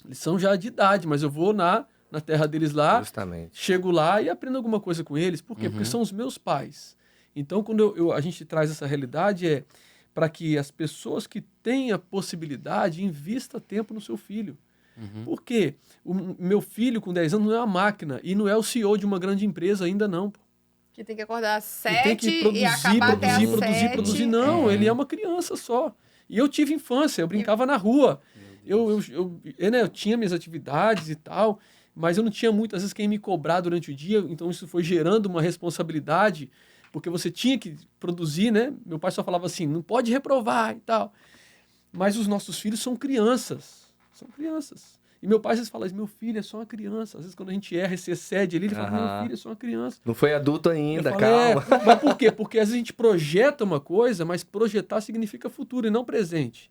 Eles são já de idade, mas eu vou na terra deles lá, Justamente. chego lá e aprendo alguma coisa com eles. Por quê? Porque são os meus pais. Então, quando a gente traz essa realidade, para que as pessoas que têm a possibilidade invista tempo no seu filho. Por quê? O meu filho com 10 anos não é uma máquina e não é o CEO de uma grande empresa ainda não. Que tem que acordar às E tem 7 que e acabar até às 7. produzir. Não, ele é uma criança só. E eu tive infância, eu brincava na rua. Eu tinha minhas atividades e tal, mas eu não tinha muitas vezes quem me cobrar durante o dia, então isso foi gerando uma responsabilidade, porque você tinha que produzir, né? Meu pai só falava assim, não pode reprovar e tal. Mas os nossos filhos são crianças. São crianças. E meu pai às vezes fala, meu filho é só uma criança. Às vezes quando a gente erra e se excede ali, ele fala, meu filho é só uma criança. Não foi adulto ainda, Eu calma. falei, mas por quê? Porque às vezes a gente projeta uma coisa, mas projetar significa futuro e não presente.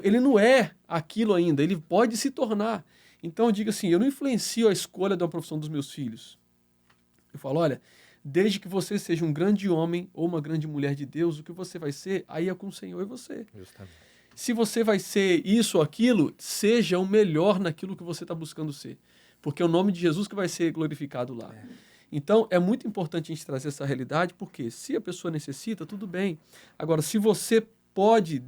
Ele não é aquilo ainda, ele pode se tornar. Então eu digo assim, eu não influencio a escolha de uma profissão dos meus filhos. Eu falo, olha, desde que você seja um grande homem ou uma grande mulher de Deus, o que você vai ser, aí é com o Senhor e você. Justamente. Se você vai ser isso ou aquilo, seja o melhor naquilo que você está buscando ser. Porque é o nome de Jesus que vai ser glorificado lá. Então, é muito importante a gente trazer essa realidade, porque se a pessoa necessita, tudo bem. Agora, se você pode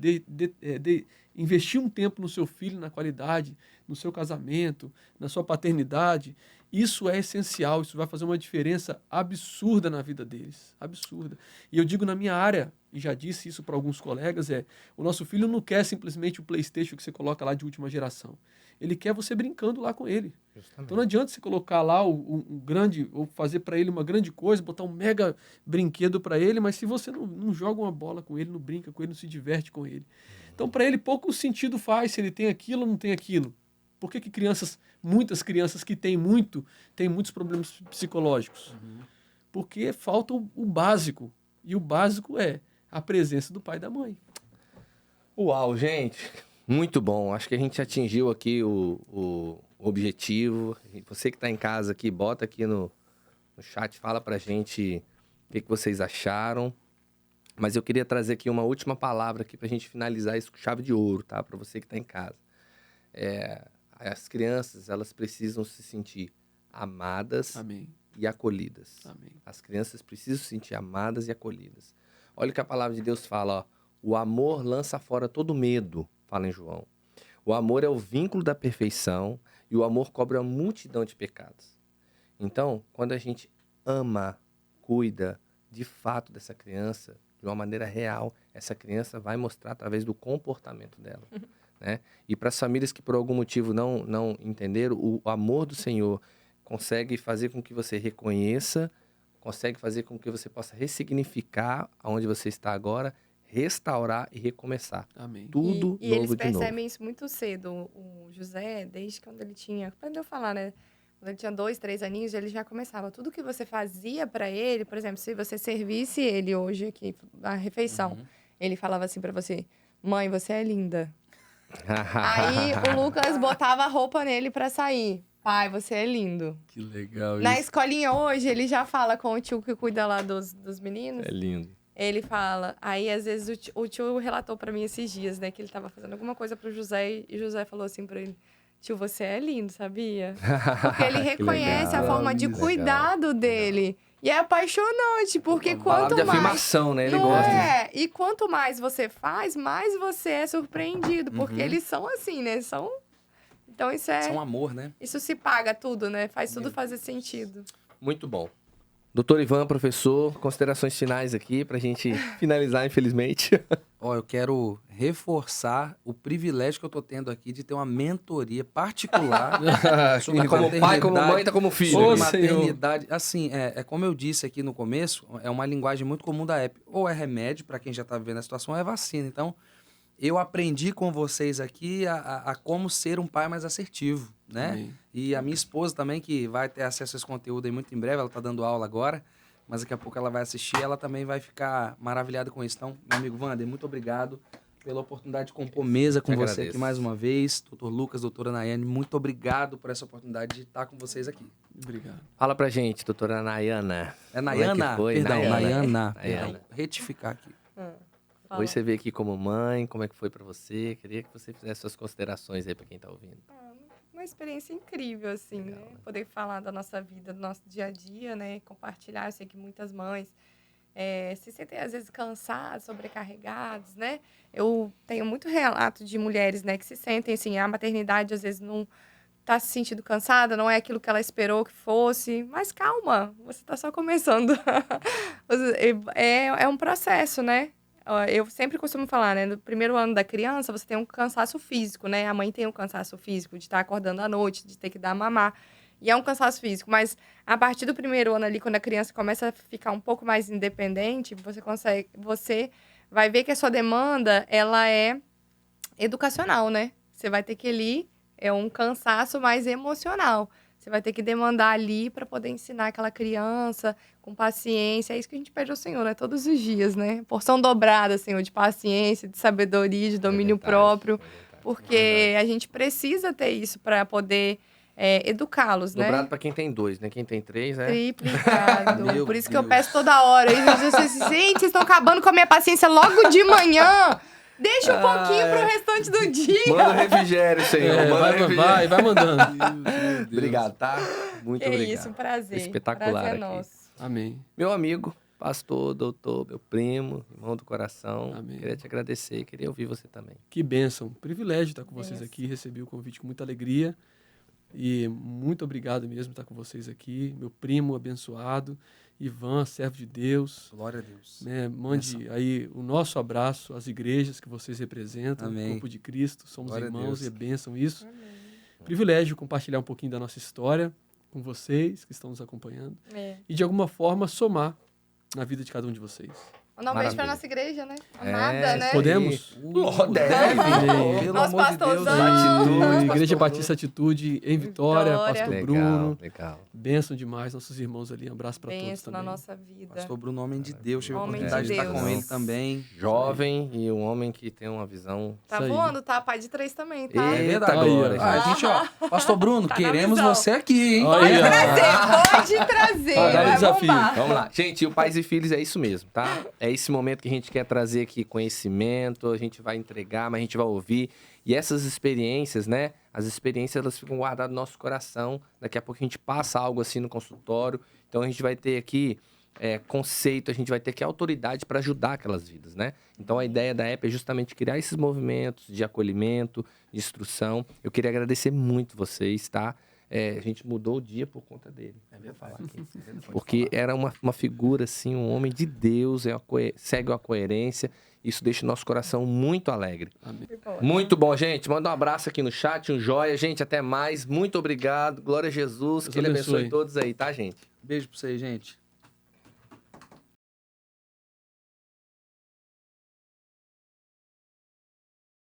investir um tempo no seu filho, na qualidade, no seu casamento, na sua paternidade, isso é essencial, isso vai fazer uma diferença absurda na vida deles, absurda. E eu digo na minha área, e já disse isso para alguns colegas, o nosso filho não quer simplesmente o PlayStation que você coloca lá de última geração. Ele quer você brincando lá com ele. Justamente. Então não adianta você colocar lá um grande, ou fazer para ele uma grande coisa, botar um mega brinquedo para ele, mas se você não joga uma bola com ele, não brinca com ele, não se diverte com ele. Então para ele pouco sentido faz se ele tem aquilo ou não tem aquilo. Por que muitas crianças que têm muitos problemas psicológicos? Porque falta o básico. E o básico é a presença do pai e da mãe. Uau, gente. Muito bom. Acho que a gente atingiu aqui o objetivo. Você que está em casa aqui, bota aqui no chat, fala pra gente o que vocês acharam. Mas eu queria trazer aqui uma última palavra aqui pra gente finalizar isso com chave de ouro, tá? Pra você que está em casa. As crianças, elas precisam se sentir amadas e acolhidas. Amém. As crianças precisam se sentir amadas e acolhidas. Olha o que a palavra de Deus fala, ó. O amor lança fora todo medo, fala em João. O amor é o vínculo da perfeição e o amor cobre uma multidão de pecados. Então, quando a gente ama, cuida de fato dessa criança, de uma maneira real, essa criança vai mostrar através do comportamento dela. Né? E para as famílias que por algum motivo não entenderam, o amor do Senhor consegue fazer com que você reconheça, consegue fazer com que você possa ressignificar aonde você está agora, restaurar e recomeçar. Amém. Tudo e novo eles de percebem novo. isso muito cedo. O José, desde quando ele tinha... Aprendeu a falar, né? Quando ele tinha 2, 3 aninhos, ele já começava. Tudo que você fazia para ele, por exemplo, se você servisse ele hoje aqui, a refeição, ele falava assim para você, mãe, você é linda. Aí o Lucas botava a roupa nele para sair. Pai, você é lindo. Que legal isso. Na escolinha hoje, ele já fala com o tio que cuida lá dos meninos. É lindo. Ele fala. Aí, às vezes, o tio relatou pra mim esses dias, né? Que ele tava fazendo alguma coisa pro José. E o José falou assim pra ele. Tio, você é lindo, sabia? Porque ele reconhece a forma de cuidado dele. E é apaixonante, porque quanto de mais... afirmação, né? Ele Não gosta. é? E quanto mais você faz, mais você é surpreendido. Porque eles são assim, né? Então isso Isso é um amor, né? Isso se paga tudo, né? Faz tudo fazer sentido. Muito bom. Doutor Ivan, professor, considerações finais aqui pra gente finalizar, infelizmente. Ó, eu quero reforçar o privilégio que eu tô tendo aqui de ter uma mentoria particular sobre Como pai, como mãe, tá como filho. sobre Ô, Senhor. maternidade. Assim, é como eu disse aqui no começo, é uma linguagem muito comum da app. Ou é remédio, para quem já tá vivendo a situação, ou é vacina. Então, eu aprendi com vocês aqui a como ser um pai mais assertivo, né? Amém. E a minha esposa também, que vai ter acesso a esse conteúdo aí muito em breve, ela tá dando aula agora, mas daqui a pouco ela vai assistir, ela também vai ficar maravilhada com isso. Então, meu amigo Wander, muito obrigado pela oportunidade de compor mesa com Eu você agradeço. aqui mais uma vez. Doutor Lucas, doutora Nayane, muito obrigado por essa oportunidade de estar com vocês aqui. Obrigado. Fala pra gente, doutora Nayana. É Como é que Nayana? foi? Perdão, Nayana. Nayana. Nayana. Perdão, retificar aqui. Fala. Hoje você veio aqui como mãe, como é que foi pra você? Queria que você fizesse suas considerações aí pra quem tá ouvindo. Uma experiência incrível, assim, né? Poder falar da nossa vida, do nosso dia a dia, né? Compartilhar. Eu sei que muitas mães se sentem, às vezes, cansadas, sobrecarregadas, né? Eu tenho muito relato de mulheres, né? Que se sentem, assim, a maternidade, às vezes, não tá se sentindo cansada, não é aquilo que ela esperou que fosse. Mas calma, você tá só começando. É um processo, né? Eu sempre costumo falar, né? No primeiro ano da criança, você tem um cansaço físico, né? A mãe tem um cansaço físico de estar acordando à noite, de ter que dar mamar. E é um cansaço físico. Mas a partir do primeiro ano ali, quando a criança começa a ficar um pouco mais independente, você vai ver que a sua demanda, ela é educacional, né? Você vai ter que ali, é um cansaço mais emocional. Você vai ter que demandar ali para poder ensinar aquela criança com paciência. É isso que a gente pede ao Senhor, né? Todos os dias, né? Porção dobrada, Senhor, de paciência, de sabedoria, de domínio próprio. Porque a gente precisa ter isso para poder educá-los, né? Dobrado pra quem tem 2, né? Quem tem 3, né? Triplicado. Meu Por isso que eu Deus. peço toda hora. Gente, vocês estão acabando com a minha paciência logo de manhã. Deixa um pouquinho pro restante do dia. Manda o refrigério, Senhor. Manda o refrigério. Vai mandando. Obrigado, tá? Muito Que obrigado. isso, um prazer. Espetacular Prazer é aqui. nosso. Amém. Meu amigo, pastor, doutor, meu primo, irmão do coração. Amém. Queria te agradecer, queria ouvir você também. Que bênção. Privilégio estar com vocês Bênção. aqui. Recebi o convite com muita alegria. E muito obrigado mesmo por estar com vocês aqui. Meu primo abençoado, Ivan, servo de Deus. Glória a Deus. Né? Mande aí o nosso abraço às igrejas que vocês representam, Amém. o corpo de Cristo. Somos Glória a irmãos Deus. e é bênção isso. Privilégio compartilhar um pouquinho da nossa história com vocês que estão nos acompanhando. E de alguma forma somar na vida de cada um de vocês. Mandar um beijo pra Maravilha. nossa igreja, né? Amada, né? Podemos? Deve. Pelo Nosso amor de Deus. pastorzão. Atitude, Igreja pastor Batista Atitude em Vitória, Vitória. Pastor Legal, Bruno. legal. Bênção demais, nossos irmãos ali. Um abraço para todos Benção na também. nossa vida. Pastor Bruno, homem de Deus. Tive a Homem de oportunidade de estar Deus. com ele também. Jovem e um homem que tem uma visão. Tá Isso aí. voando, tá? Pai de 3 também, tá? É Eita, verdade. glória, Aí, ó. A gente, ó, Pastor Bruno, Tá na queremos visão. você aqui, hein? Olha aí, ó. Pode trazer. Vai dar vai desafio. bombar. Vamos lá. Gente, o Pais e Filhos é isso mesmo, tá? É esse momento que a gente quer trazer aqui conhecimento, a gente vai entregar, mas a gente vai ouvir. E essas experiências, né? As experiências, elas ficam guardadas no nosso coração. Daqui a pouco a gente passa algo assim no consultório. Então a gente vai ter aqui conceito, a gente vai ter aqui autoridade para ajudar aquelas vidas, né? Então a ideia da app é justamente criar esses movimentos de acolhimento, de instrução. Eu queria agradecer muito vocês, tá? A gente mudou o dia por conta dele. Vou falar aqui. Porque era uma figura, assim, um homem de Deus, segue uma coerência. Isso deixa o nosso coração muito alegre. Muito bom, gente. Manda um abraço aqui no chat, um joia. Gente, até mais. Muito obrigado. Glória a Jesus. Deus Que Ele abençoe abençoe. todos aí, tá, gente? Beijo pra vocês, gente.